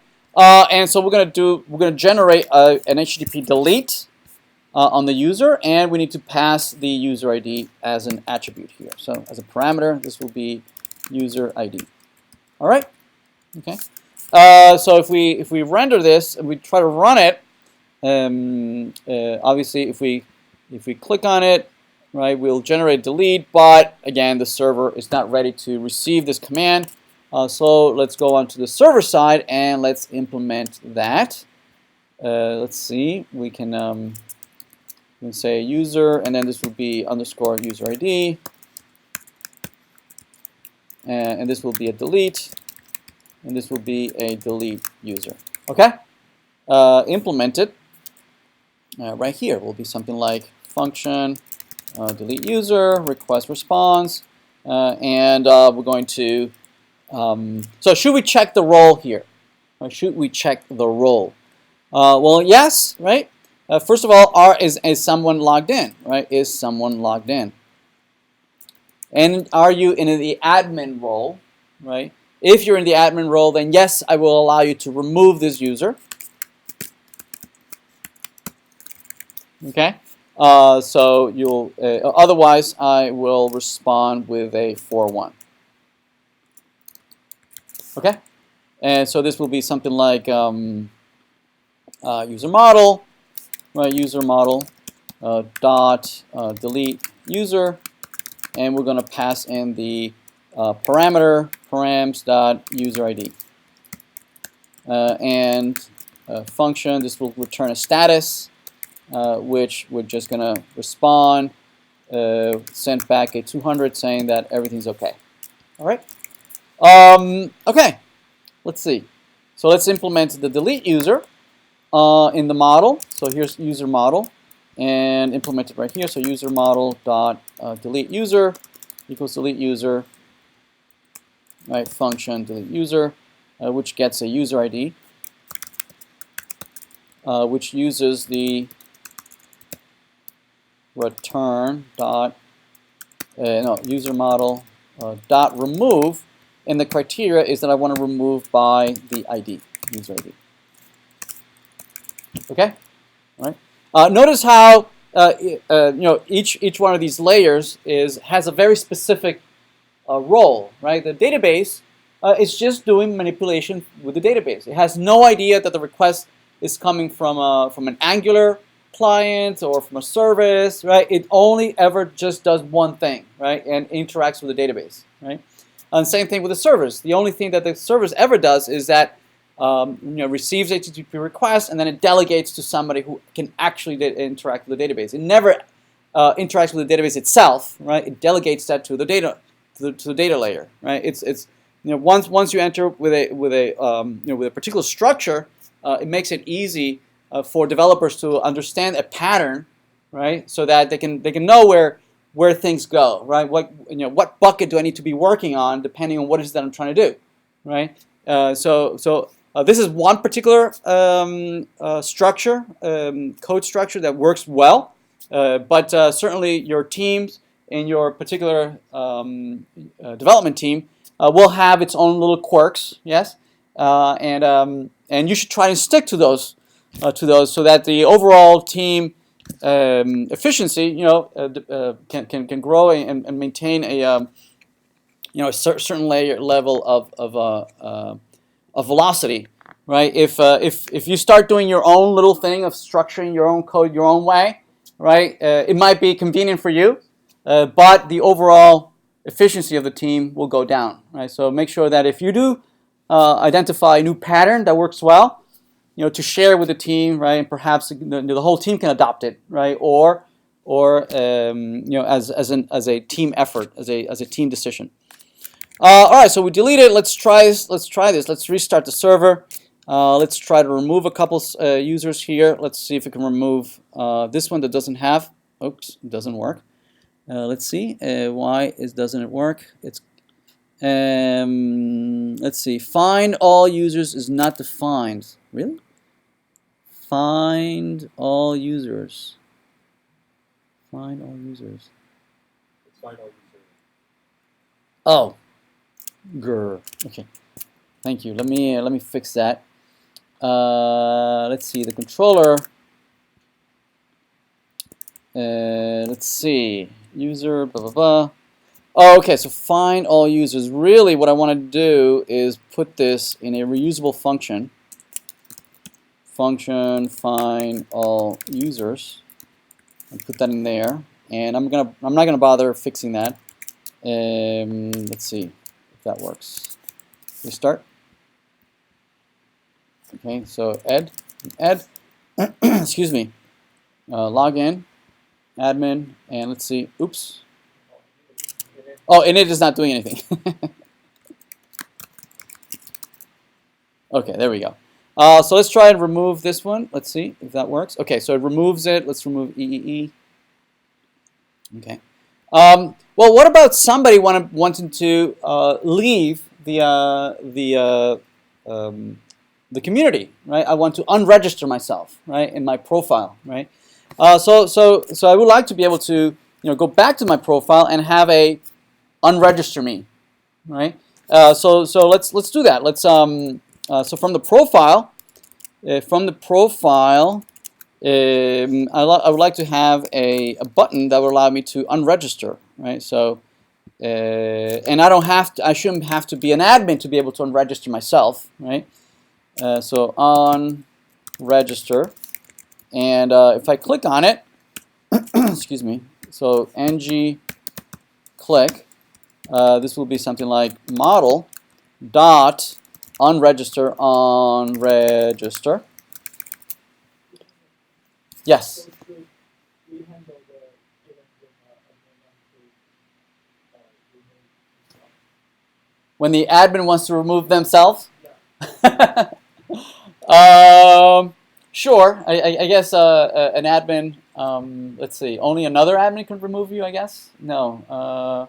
And so we're gonna generate an HTTP delete on the user, and we need to pass the user ID as an attribute here. So as a parameter, this will be user ID. All right. Okay. So if we render this and we try to run it, obviously if we click on it, right, we'll generate delete. But again, the server is not ready to receive this command. So let's go on to the server side and let's implement that. Let's see, we can say user, and then this will be underscore user ID, and this will be a delete, and this will be a delete user. Okay, implemented right here will be something like function delete user request response, and we're going to so should we check the role here? Or should we check the role? Well, yes, right? First of all, is someone logged in, right? Is someone logged in? And are you in the admin role, right? If you're in the admin role, then yes, I will allow you to remove this user. Okay? So you'll, otherwise I will respond with a 4-1. Okay, and so this will be something like user model, right? User model dot delete user, and we're going to pass in the parameter params dot user ID, and function. This will return a status, which we're just going to respond, send back a 200 saying that everything's okay. All right. Okay, let's see. So let's implement the delete user in the model. So here's user model, and implement it right here. So user model dot delete user equals delete user, right? Function delete user, which gets a user ID, which uses the return dot user model dot remove, and the criteria is that I want to remove by the ID, user ID. Okay, all right. Notice how each one of these layers has a very specific role, right? The database is just doing manipulation with the database. It has no idea that the request is coming from an Angular client or from a service, right? It only ever just does one thing, right? And interacts with the database, right? And same thing with the servers. The only thing that the service ever does is that receives HTTP requests and then it delegates to somebody who can actually interact with the database. It never interacts with the database itself, right? It delegates that to the data to the data layer, right? It's once you enter with a particular structure, it makes it easy for developers to understand a pattern, right? So that they can know where things go, right? What bucket do I need to be working on depending on what it is that I'm trying to do, right? So this is one particular structure, code structure that works well, but certainly your teams and your particular development team will have its own little quirks, yes, and you should try and stick to those so that the overall team efficiency, can grow and maintain a certain level of velocity, right? If you start doing your own little thing of structuring your own code your own way, right? It might be convenient for you, but the overall efficiency of the team will go down, right? So make sure that if you do identify a new pattern that works well, to share with the team, right? And perhaps the whole team can adopt it, right? Or as a team effort, as a team decision. All right, so we delete it. Let's try this. Let's restart the server. Let's try to remove a couple users here. Let's see if we can remove this one that doesn't have. Oops, it doesn't work. Let's see why doesn't it work. It's let's see. Find all users is not defined. Really? Find all users. Find all users. It's find all users. Oh. Grr. Okay. Thank you. Let me fix that. Let's see the controller. Let's see user blah blah blah. Oh, okay. So find all users. Really, what I want to do is put this in a reusable function. Function find all users. And put that in there. And I'm not gonna bother fixing that. Let's see if that works. Restart. Okay, so add, excuse me, log in, admin, and let's see, oops. Oh, init is not doing anything. Okay, there we go. So let's try and remove this one. Let's see if that works. Okay, so it removes it. Let's remove EEE. Okay. Well, what about somebody wanting to leave the community, right? I want to unregister myself, right, in my profile, right? So I would like to be able to, go back to my profile and have a unregister me, right? So let's do that. Let's so from the profile, I would like to have a button that would allow me to unregister, right? So, and I shouldn't have to be an admin to be able to unregister myself, right? So unregister, and if I click on it, excuse me, so ng click, this will be something like model dot unregister on register. Yes. When the admin wants to remove themselves? Sure. I guess an admin let's see. Only another admin can remove you, I guess. No.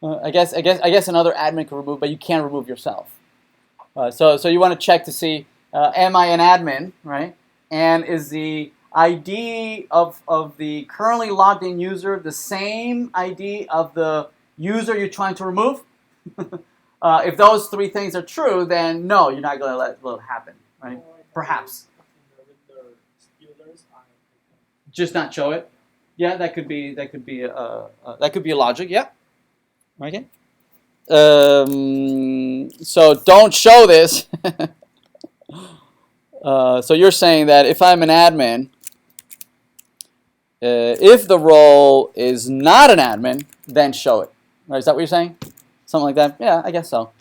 I guess another admin can remove, but you can't remove yourself. So you want to check to see, am I an admin, right? And is the ID of the currently logged in user the same ID of the user you're trying to remove? If those three things are true, then no, you're not going to let it happen, right? Perhaps. Just not show it. Yeah, that could be a logic. Yeah. Okay. So don't show this. So you're saying that if I'm an admin, if the role is not an admin, then show it. Right? Is that what you're saying? Something like that? Yeah, I guess so.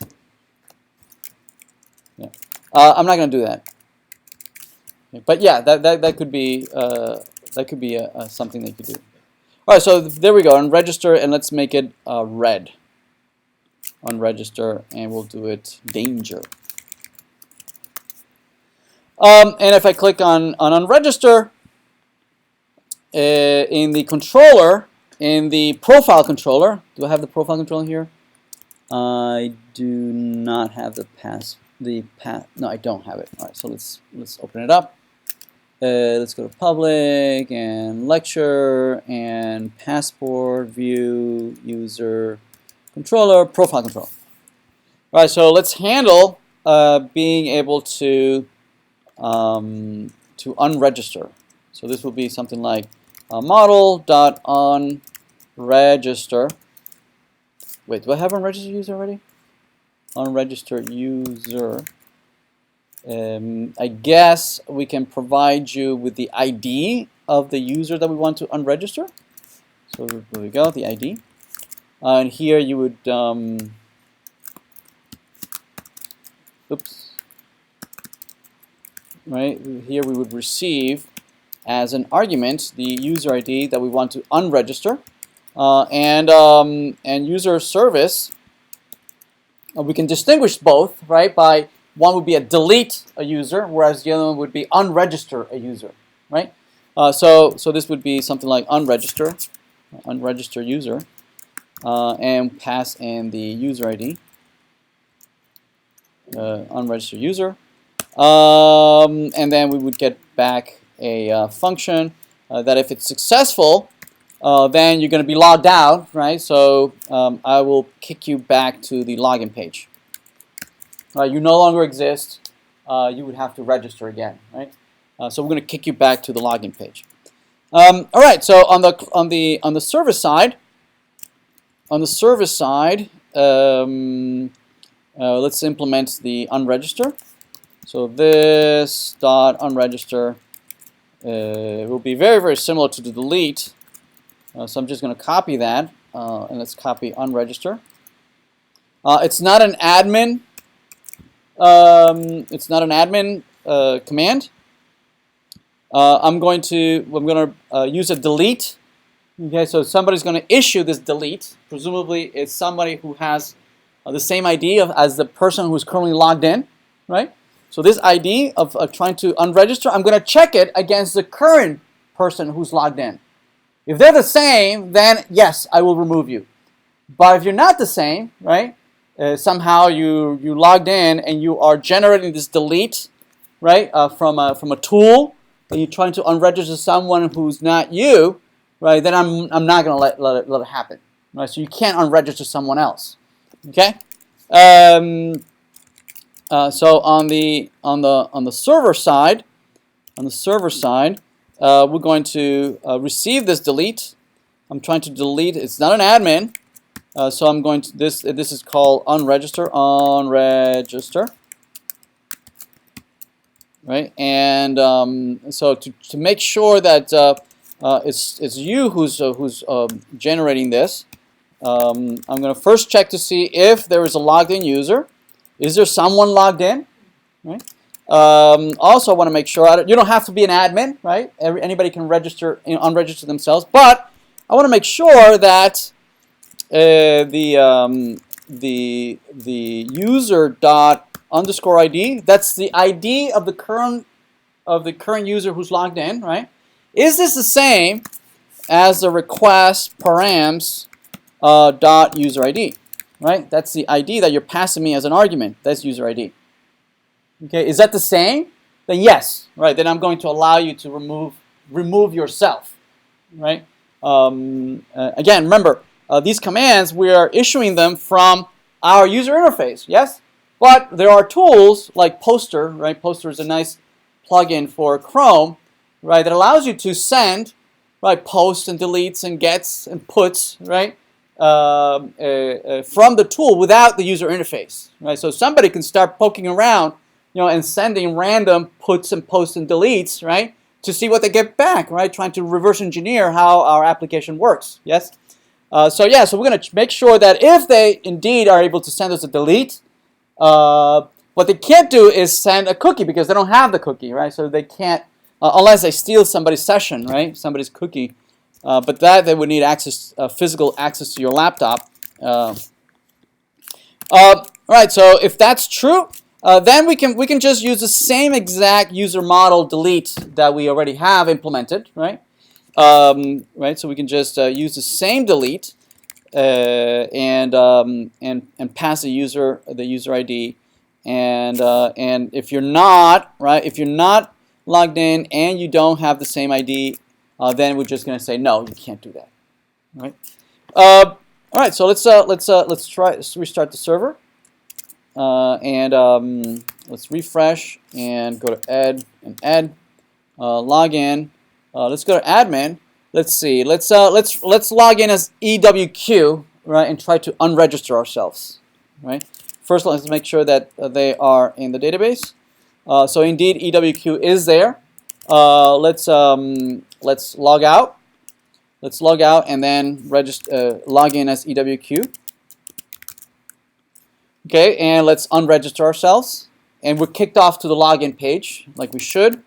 Yeah. I'm not going to do that. But yeah, that could be something that you could do. All right, so there we go. Unregister, and let's make it red. Unregister, and we'll do it danger. And if I click on unregister, in the controller, in the profile controller, do I have the profile controller here? I do not have the no, I don't have it. All right, so let's open it up. Let's go to public and lecture and passport, view, user, controller, profile controller. All right, so let's handle being able to unregister. So this will be something like model.unregister. Wait, do I have unregistered user already? Unregistered user. I guess we can provide you with the ID of the user that we want to unregister. So there we go, the ID. And here you would, oops. Right, here we would receive as an argument the user ID that we want to unregister. And user service, we can distinguish both, right, by one would be a delete a user, whereas the other one would be unregister a user, right? So this would be something like unregister user, and pass in the user ID, unregistered user, and then we would get back a function that if it's successful, then you're going to be logged out, right? So I will kick you back to the login page. You no longer exist. You would have to register again, right? So we're going to kick you back to the login page. All right. So on the service side, let's implement the unregister. So this dot unregister will be very similar to the delete. So I'm just going to copy that, and let's copy unregister. It's not an admin. It's not an admin command. I'm going to use a delete. Okay, so somebody's going to issue this delete. Presumably, it's somebody who has the same ID as the person who's currently logged in, right? So this ID of trying to unregister, I'm going to check it against the current person who's logged in. If they're the same, then yes, I will remove you. But if you're not the same, right? Somehow you logged in and you are generating this delete, right? From a tool, and you're trying to unregister someone who's not you, right? Then I'm not going to let it happen, right? So you can't unregister someone else, okay? So on the server side, we're going to receive this delete. I'm trying to delete. It's not an admin, so I'm going to this is called unregister, right? And so to make sure that it's you who's generating this, I'm going to first check to see if there is a logged in user. Is there someone logged in? Right. Also, I want to make sure you don't have to be an admin, right? Anybody can register, unregister themselves, but I want to make sure that the user dot underscore ID, that's the ID of the current user who's logged in, right? Is this the same as the request params dot user ID? Right? That's the ID that you're passing me as an argument. That's user ID. Okay, is that the same? Then yes, right? Then I'm going to allow you to remove yourself, right? Again, remember these commands, we are issuing them from our user interface, yes? But there are tools like Poster, right? Poster is a nice plugin for Chrome, right? That allows you to send, right, posts and deletes and gets and puts, right? From the tool without the user interface, right? So somebody can start poking around, and sending random puts and posts and deletes, right, to see what they get back, right? Trying to reverse engineer how our application works. Yes. So we're going to make sure that if they indeed are able to send us a delete, what they can't do is send a cookie because they don't have the cookie, right? So they can't unless they steal somebody's session, right? Somebody's cookie. But that they would need access, physical access to your laptop. Right. So if that's true, then we can just use the same exact user model delete that we already have implemented, right? Right. So we can just use the same delete and pass the user ID. And if you're not logged in and you don't have the same ID, then we're just going to say no, you can't do that. Right? All right. So let's restart the server, and let's refresh and go to add log in. Let's go to admin. Let's see. Let's log in as EWQ, right, and try to unregister ourselves. Right. First, let's make sure that they are in the database. So indeed, EWQ is there. Let's log out. Let's log out and then log in as EWQ. Okay, and let's unregister ourselves. And we're kicked off to the login page, like we should.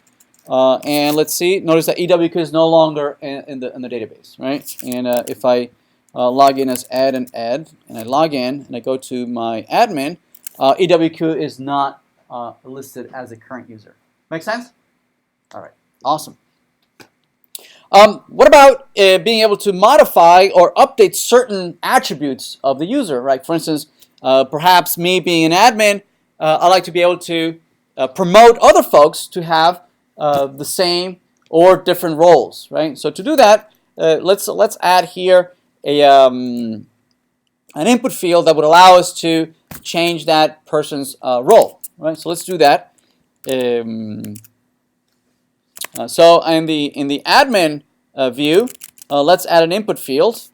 And let's see. Notice that EWQ is no longer in the database, right? And if I log in as add, and I log in and I go to my admin, EWQ is not listed as a current user. Make sense? All right, awesome. What about being able to modify or update certain attributes of the user, right? For instance, perhaps me being an admin, I like to be able to promote other folks to have the same or different roles, right? So to do that, let's add here an input field that would allow us to change that person's role, right? So let's do that. So in the admin view, let's add an input field.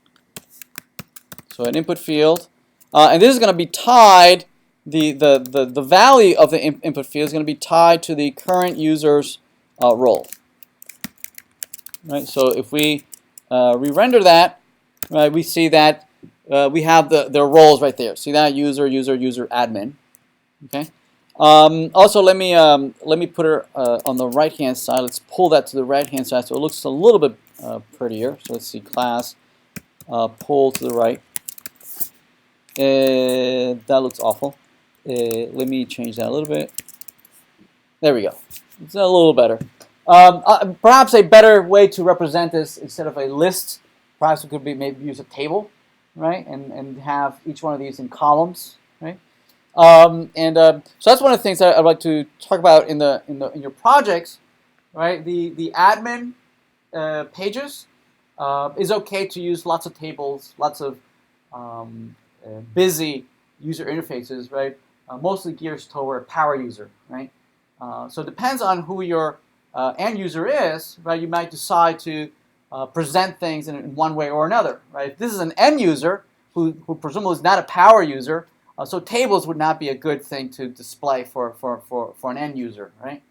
So an input field, and this is going to be tied. The value of the input field is going to be tied to the current user's role. Right. So if we re-render that, right, we see that we have their roles right there. See that user, admin. Okay. Also, let me put her on the right hand side. Let's pull that to the right hand side so it looks a little bit prettier. So let's see, class pull to the right. That looks awful. Let me change that a little bit. There we go. It's a little better. Perhaps a better way to represent this instead of a list, perhaps we could maybe use a table, right, and have each one of these in columns, right. So that's one of the things that I'd like to talk about in your projects, right? The admin pages is okay to use lots of tables, lots of busy user interfaces, right? Mostly geared toward a power user, right? So it depends on who your end user is, right? You might decide to present things in one way or another, right? If this is an end user who presumably is not a power user, so tables would not be a good thing to display for an end user, right?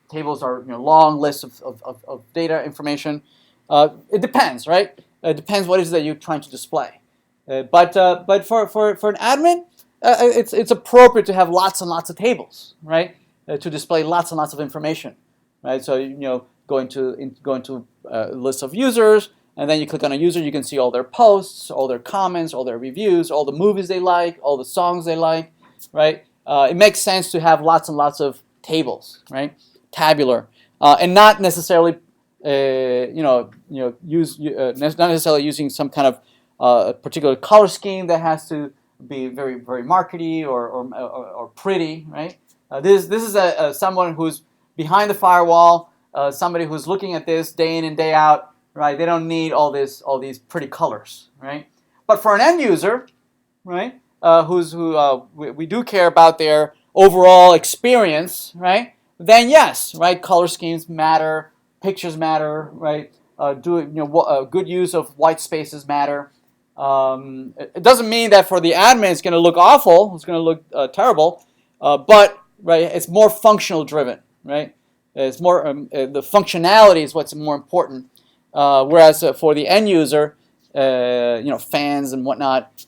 Tables are long lists of data information. It depends, right? It depends what it is that you're trying to display. But for an admin, it's appropriate to have lots and lots of tables, right? To display lots and lots of information, right? So go into a list of users. And then you click on a user, you can see all their posts, all their comments, all their reviews, all the movies they like, all the songs they like, right? It makes sense to have lots and lots of tables, right? Tabular. and not necessarily not necessarily using some kind of particular color scheme that has to be very very markety or pretty, right? This is someone who's behind the firewall, somebody who's looking at this day in and day out, right? They don't need all these pretty colors, right? But for an end user, right, we do care about their overall experience, right? Then yes, right, color schemes matter, pictures matter, right? Good use of white spaces matter. It doesn't mean that for the admin it's going to look awful, it's going to look terrible, but right, it's more functional driven, right? It's more the functionality is what's more important. Whereas for the end user, fans and whatnot,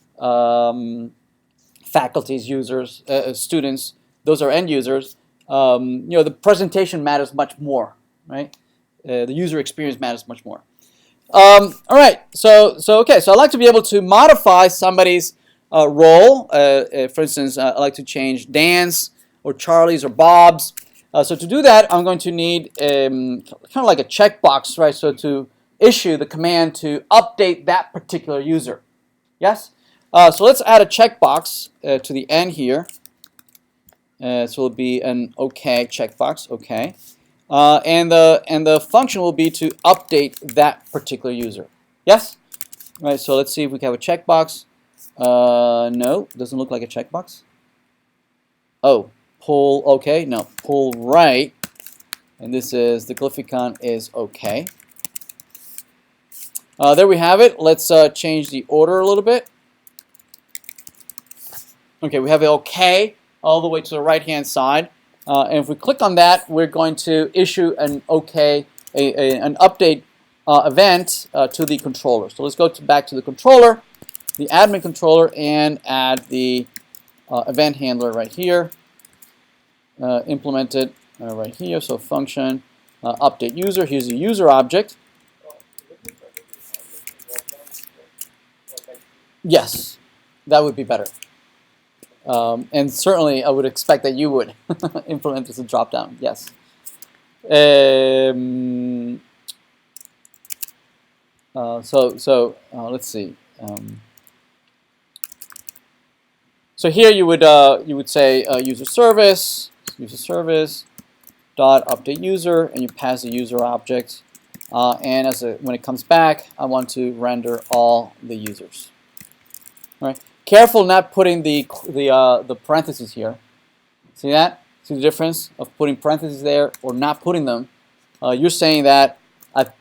faculties, users, students, those are end users. The presentation matters much more, right? The user experience matters much more. All right, so I'd like to be able to modify somebody's role. For instance, I'd like to change Dan's or Charlie's or Bob's. So to do that, I'm going to need kind of like a checkbox, right? So to issue the command to update that particular user. Yes? So let's add a checkbox to the end here. So it'll be an OK checkbox, OK. And the function will be to update that particular user. Yes? Right, so let's see if we can have a checkbox. No, doesn't look like a checkbox. Oh, pull OK. No, pull right. And this is the glyphicon is OK. There we have it. Let's change the order a little bit. Okay, we have it OK all the way to the right-hand side. And if we click on that, we're going to issue an OK, an update event to the controller. So let's go back to the controller, the admin controller, and add the event handler right here. Implement it right here. So function update user. Here's the user object. Yes, that would be better. And certainly, I would expect that you would implement this as a drop-down. Yes. Let's see. So here you would say user service dot update user, and you pass the user object. And when it comes back, I want to render all the users. All right. Careful not putting the parentheses here. See that? See the difference of putting parentheses there or not putting them? You're saying that at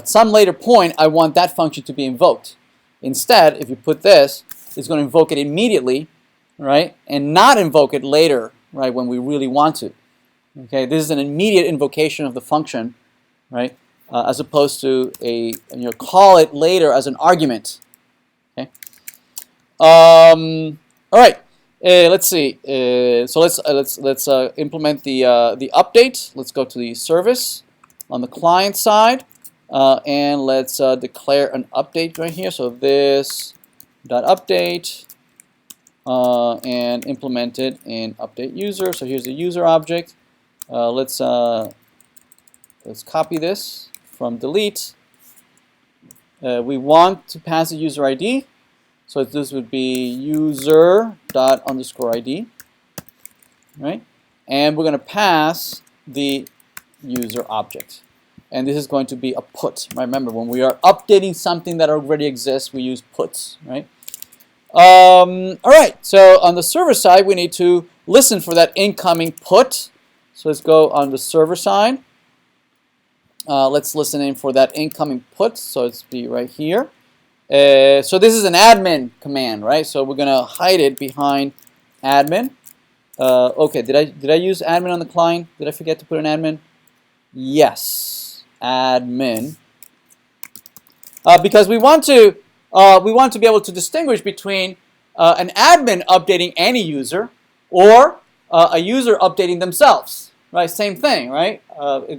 some later point I want that function to be invoked. Instead, if you put this, it's going to invoke it immediately, right? And not invoke it later, right? When we really want to. Okay, this is an immediate invocation of the function, right? As opposed to call it later as an argument. Okay. All right. Let's see. So let's implement the update. Let's go to the service on the client side, and let's declare an update right here. So this dot update, and implement it in update user. So here's the user object. Let's copy this from delete. We want to pass a user ID. So this would be user._ID, right? And we're going to pass the user object. And this is going to be a put. Remember, when we are updating something that already exists, we use puts, right? All right, so on the server side, we need to listen for that incoming put. So let's go on the server side. Let's listen in for that incoming put. So it's be right here. So this is an admin command, right? So we're gonna hide it behind admin. Okay, did I use admin on the client? Did I forget to put an admin? Yes, admin. Because we want to be able to distinguish between an admin updating any user or a user updating themselves, right? Same thing, right?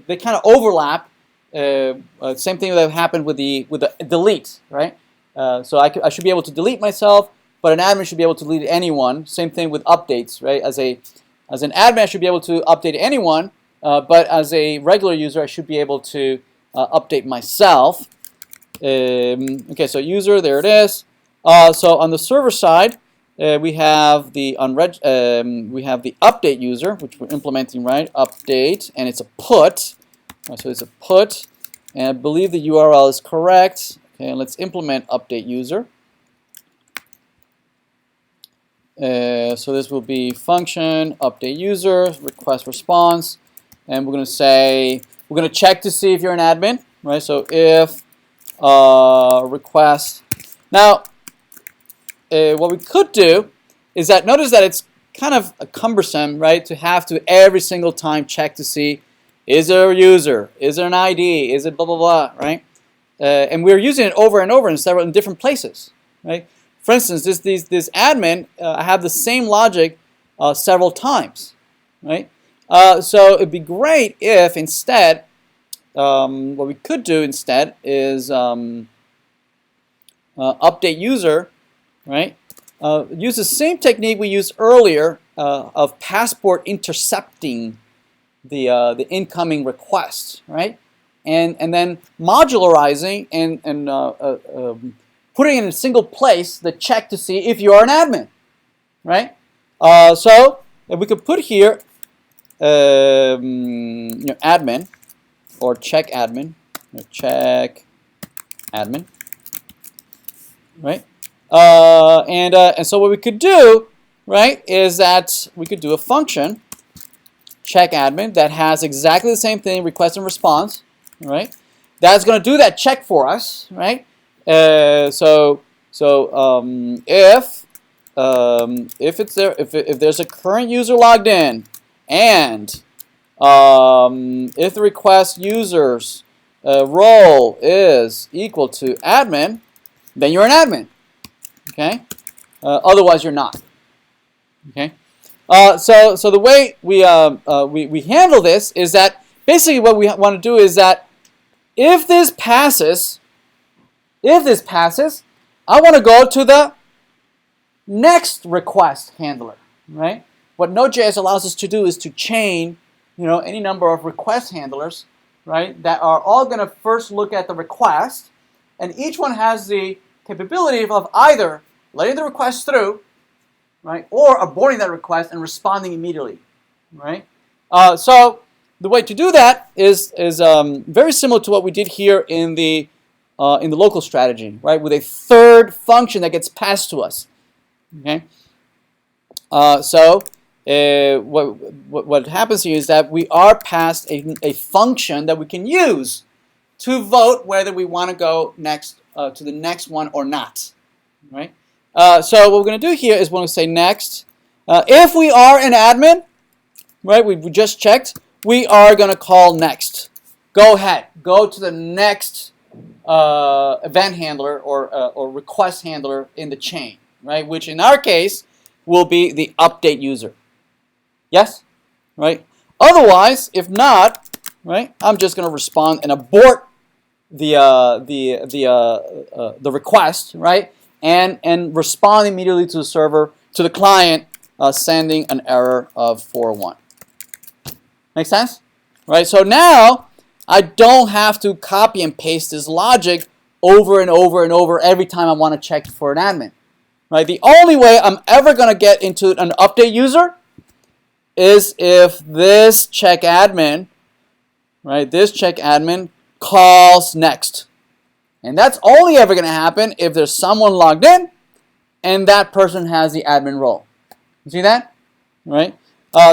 They kind of overlap. Same thing that happened with the delete, right? So I should be able to delete myself, but an admin should be able to delete anyone. Same thing with updates, right? As an admin, I should be able to update anyone, but as a regular user, I should be able to update myself. Okay, so user, there it is. So on the server side, we have the update user, which we're implementing, right? Update, and it's a put. So it's a put, and I believe the URL is correct. Okay, let's implement update user. So this will be function update user request response, and we're going to say we're going to check to see if you're an admin, right? So if request. Now, what we could do is that notice that it's kind of cumbersome, right? To have to every single time check to see is there a user, is there an ID, is it blah blah blah, right? And we're using it over and over in different places, right? For instance, this admin, I have the same logic several times, right? So it'd be great if instead, what we could do instead is update user, right? Use the same technique we used earlier of passport intercepting the incoming request, right? And then modularizing and putting it in a single place the check to see if you are an admin, right? So if we could put here, admin or check admin, right? And so what we could do, right, is that we could do a function check admin that has exactly the same thing, request and response, right? That's going to do that check for us, right? So if it's there, if there's a current user logged in, and if the request user's role is equal to admin, then you're an admin. Okay. Otherwise, you're not. Okay. So the way we handle this is that basically what we want to do is that if this passes, I want to go to the next request handler, right? What Node.js allows us to do is to chain, any number of request handlers, right? That are all going to first look at the request, and each one has the capability of either letting the request through, right, or aborting that request and responding immediately, right? So the way to do that is very similar to what we did here in the local strategy, right, with a third function that gets passed to us. Okay. What happens here is that we are passed a function that we can use to vote whether we want to go next to the next one or not, right? So what we're going to do here is we're going to say next. If we are an admin, right, we just checked, we are going to call next. Go ahead. Go to the next event handler or request handler in the chain, right, which in our case will be the update user. Yes? Right? Otherwise, if not, right, I'm just going to respond and abort the request, right? And respond immediately to the server, to the client, sending an error of 401. Make sense? Right? So now I don't have to copy and paste this logic over and over and over every time I want to check for an admin. Right? The only way I'm ever going to get into an update user is if this check admin, right? This check admin calls next. And that's only ever going to happen if there's someone logged in and that person has the admin role. You see that? Right?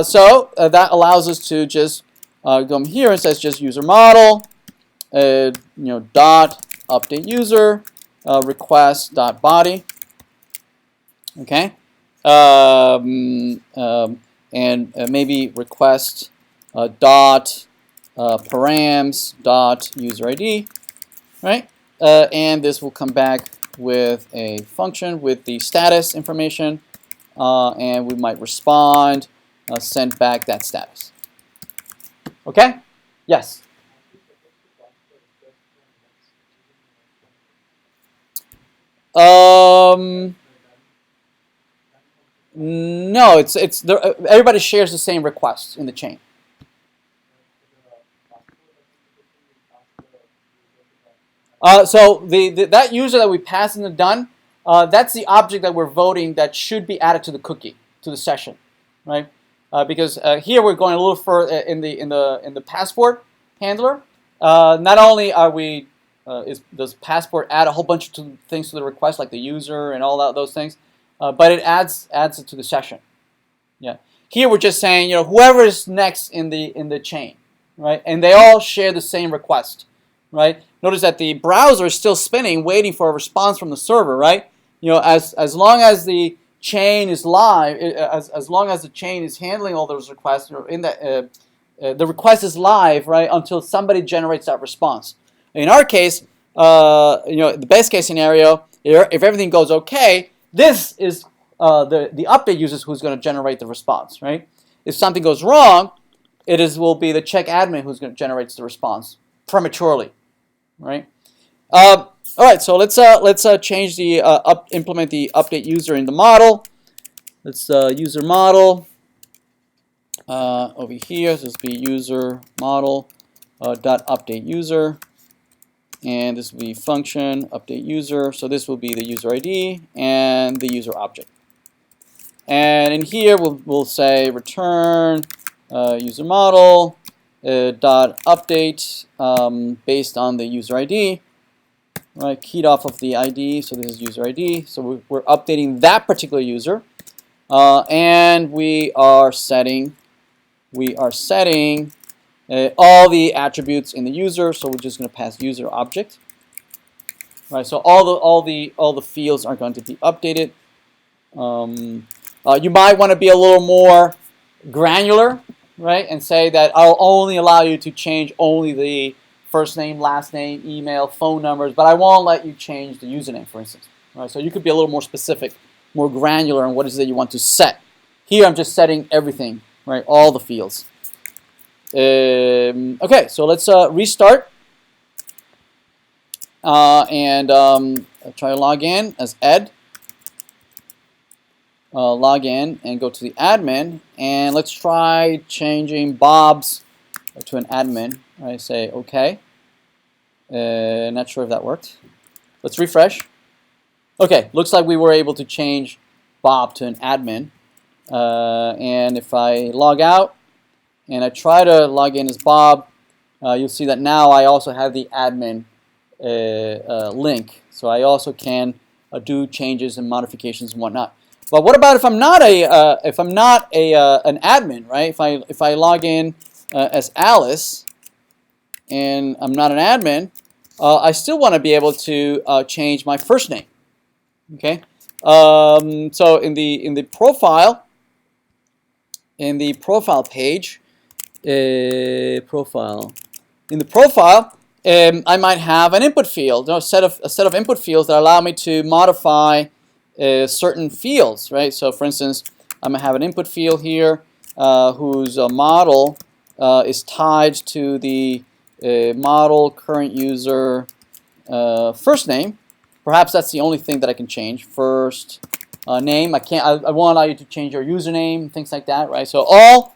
So that allows us to just come here and says just user model, dot update user, request dot body. Okay? And maybe request dot params dot user ID, right? And this will come back with a function with the status information, and we might respond, send back that status. Okay? Yes? No, everybody shares the same request in the chain. So that user that we pass in the done, that's the object that we're voting that should be added to the cookie, to the session, right? Because here we're going a little further in the passport handler. Not only are we does passport add a whole bunch of things to the request, like the user and all those things, but it adds it to the session. Yeah. Here we're just saying, whoever is next in the chain, right? And they all share the same request, right? Notice that the browser is still spinning, waiting for a response from the server, right? As long as the chain is live, as long as the chain is handling all those requests, in that the request is live, right? Until somebody generates that response. In our case, the best case scenario, if everything goes okay, this is the update user who's going to generate the response, right? If something goes wrong, will be the check admin who's going to generate the response prematurely, right? All right, so let's change the implement the update user in the model. Let's user model over here. This will be user model dot update user, and this will be function update user. So this will be the user ID and the user object. And in here we'll say return user model dot update based on the user ID, right? Keyed off of the ID, so this is user ID. So we're updating that particular user, and we are setting all the attributes in the user. So we're just going to pass user object, right? So all the fields are going to be updated. You might want to be a little more granular, right, and say that I'll only allow you to change only the first name, last name, email, phone numbers, but I won't let you change the username, for instance. Right? So you could be a little more specific, more granular in what it is that you want to set. Here I'm just setting everything, right, all the fields. Okay, so let's restart and try to log in as Ed. Log in and go to the admin, and let's try changing Bob's to an admin. I say OK. Not sure if that worked. Let's refresh. Okay, looks like we were able to change Bob to an admin. And if I log out and I try to log in as Bob, you'll see that now I also have the admin link. So I also can do changes and modifications and whatnot. But what about if I'm not an admin, right? If I log in as Alice and I'm not an admin, I still want to be able to change my first name. Okay. So in the profile page, I might have an input field, a set of input fields that allow me to modify certain fields, right? So for instance, I'm going to have an input field here whose model is tied to the model current user first name. Perhaps that's the only thing that I can change. First name, I won't allow you to change your username, things like that, right? So all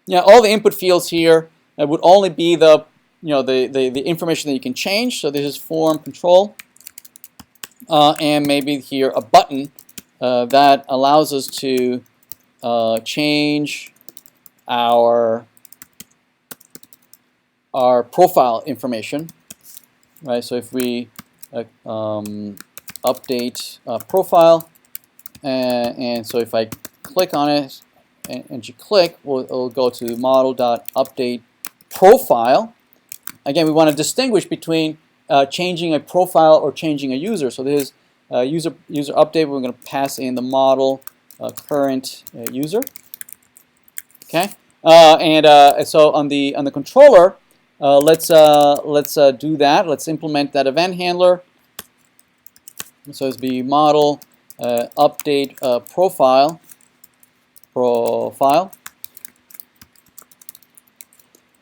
the input fields here would only be the information that you can change. So this is form control. And maybe here a button that allows us to change our profile information, right? So if we update profile, and so if I click on it and you click, it'll go to model.update profile. Again, we want to distinguish between changing a profile or changing a user. So this is user update. We're going to pass in the model current user. Okay, and so on the controller, let's do that. Let's implement that event handler. So it's be model update profile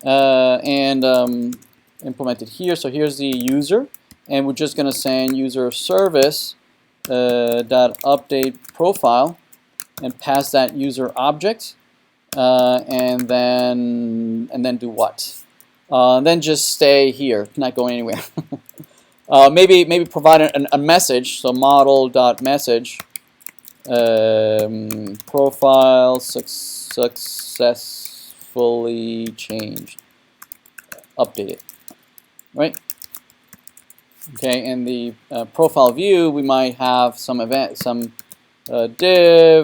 and implement it here. So here's the user, and we're just going to send user service dot update profile and pass that user object, and then do what? then just stay here, not going anywhere. Maybe provide a message. So model.message profile successfully changed, updated, right? Okay, in the profile view, we might have some div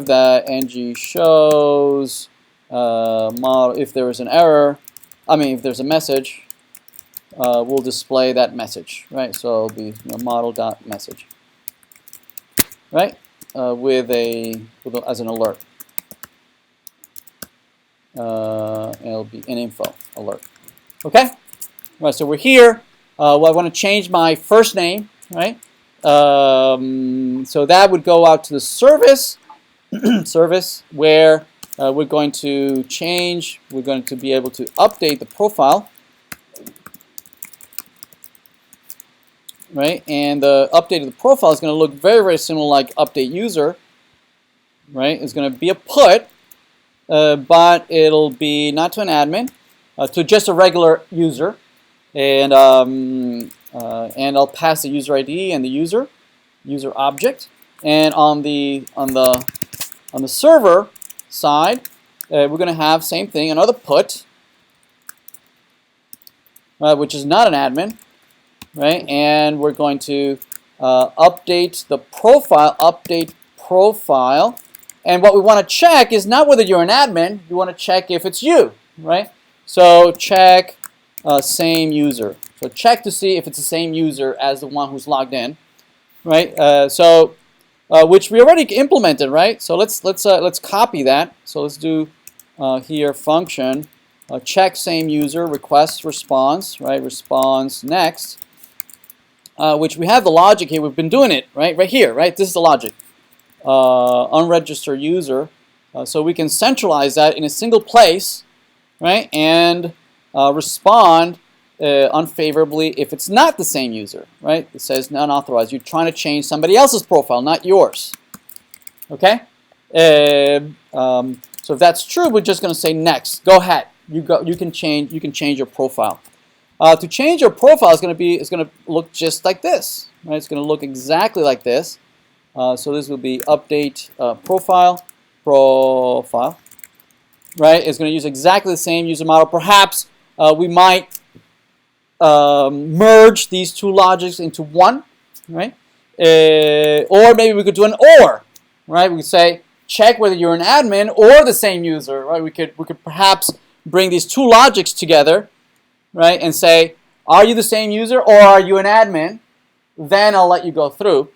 that ng shows model. If there is an error, if there's a message, we'll display that message, right? So it'll be model.message, right? As an alert. It'll be an info alert. Okay? Right, so we're here. Well, I want to change my first name, right? So that would go out to the service, where we're going to change. We're going to be able to update the profile, right? And the update of the profile is going to look very, very similar like update user, right? It's going to be a put, but it'll be not to an admin, to just a regular user. And I'll pass the user ID and the user object. And on the server side, we're going to have same thing, another put, which is not an admin, right? And we're going to update the profile. And what we want to check is not whether you're an admin. You want to check if it's you, right? So check same user. So check to see if it's the same user as the one who's logged in, right? Which we already implemented, right? So let's copy that. So let's do here function check same user request response, right? Response next, which we have the logic here. We've been doing it right here, right? This is the logic. Unregistered user, so we can centralize that in a single place, right? And respond unfavorably if it's not the same user, right? It says unauthorized. You're trying to change somebody else's profile, not yours. Okay? So if that's true, we're just going to say next. Go ahead. You can change your profile. To change your profile is going to look just like this, right? It's going to look exactly like this. So this will be update profile, right? It's going to use exactly the same user model. Perhaps we might merge these two logics into one, right? Or maybe we could do an or, right? We could say check whether you're an admin or the same user, right? We could perhaps bring these two logics together, right? And say, are you the same user or are you an admin? Then I'll let you go through.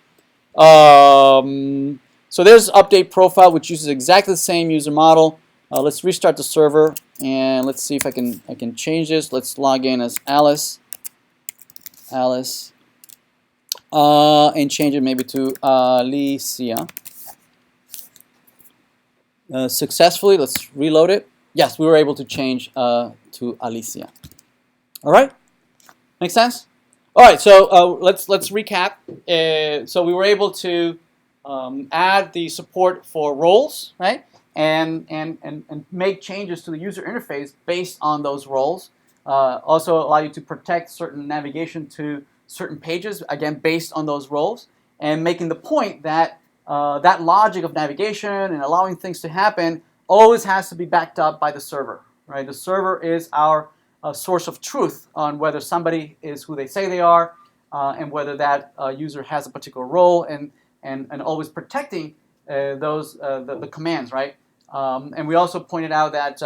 So there's update profile, which uses exactly the same user model. Let's restart the server and let's see if I can change this. Let's log in as Alice, and change it maybe to Alicia. Successfully, let's reload it. Yes, we were able to change to Alicia. All right, make sense? All right, so let's recap. So we were able to add the support for roles, right? And make changes to the user interface based on those roles. Also allow you to protect certain navigation to certain pages, again, based on those roles. And making the point that that logic of navigation and allowing things to happen always has to be backed up by the server, right? The server is our source of truth on whether somebody is who they say they are, and whether that user has a particular role, and always protecting the commands, right? And we also pointed out that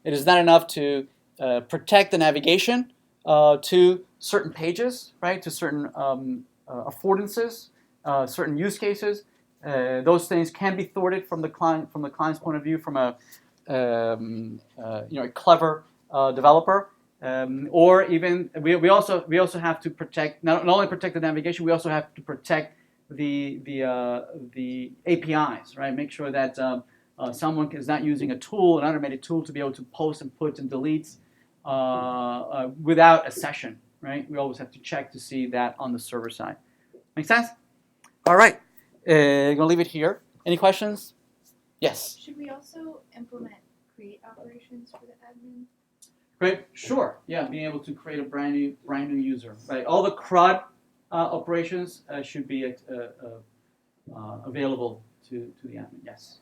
it is not enough to protect the navigation to certain pages, right? To certain affordances, certain use cases. Those things can be thwarted from the client's point of view, from a a clever developer. Or even we also have to protect not only protect the navigation, we also have to protect the APIs, right? Make sure that someone is not using a tool, an automated tool, to be able to post and put and deletes without a session, right? We always have to check to see that on the server side. Make sense? All right, I'm gonna leave it here. Any questions? Yes. Should we also implement create operations for the admin? Great, sure. Yeah, being able to create a brand new user. Right, all the CRUD operations should be available to the admin. Yes.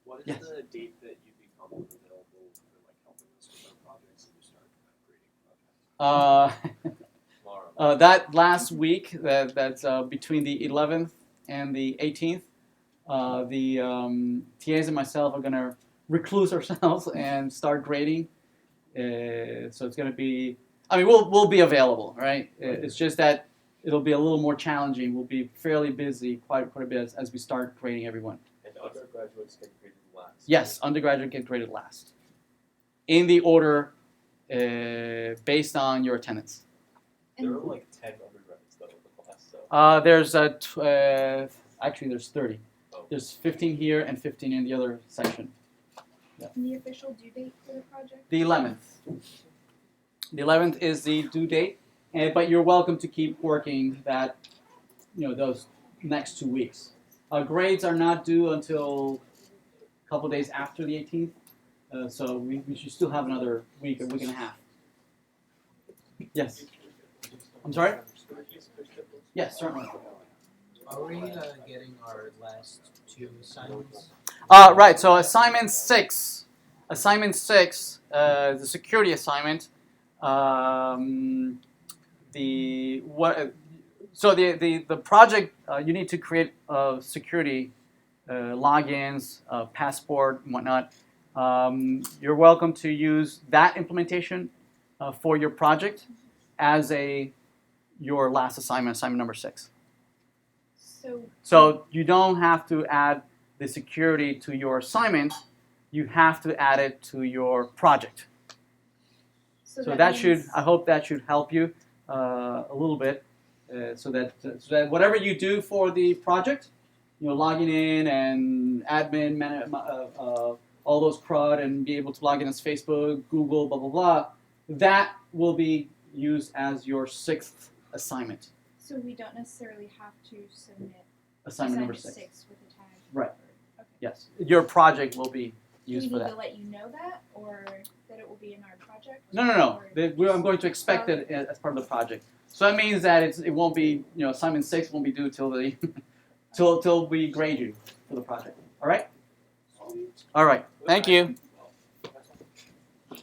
What is Yes. the date that you become available for like helping us with our projects and you start creating projects? Tomorrow. That last week, that's between the 11th and the 18th. The TAs and myself are going to recluse ourselves and start grading. So it's going to be, I mean, we'll be available, right? It's just that it'll be a little more challenging. We'll be fairly busy quite a bit as we start grading everyone. And undergraduates get graded last. Yes, undergraduate get graded last. In the order based on your attendance. There are like 10 undergraduates though in the class, so. There's actually there's 30. Oh. There's 15 here and 15 in the other section. Yeah. And the official due date for the project? The 11th. The 11th is the due date, but you're welcome to keep working that, those next 2 weeks. Grades are not due until a couple days after the 18th, so we should still have another week and a half. Yes. I'm sorry? Yes, certainly. Are we getting our last 2 assignments? Right. So assignment 6, the security assignment. The project you need to create security logins, passport, and whatnot. You're welcome to use that implementation for your project as your last assignment number 6. So you don't have to add the security to your assignment. You have to add it to your project. So I hope that should help you a little bit, so that whatever you do for the project, logging in and admin, all those CRUD, and be able to log in as Facebook, Google, blah blah blah, that will be used as your 6th assignment. So we don't necessarily have to submit Assignment number 6. with the tag. Right. Okay. Yes, your project will be Do we used need for that. to let you know that, or that it will be in our project? No. Or I'm going to expect it as part of the project. So that means that it won't be, assignment 6 won't be due till the till we grade you for the project. All right. All right. Thank you.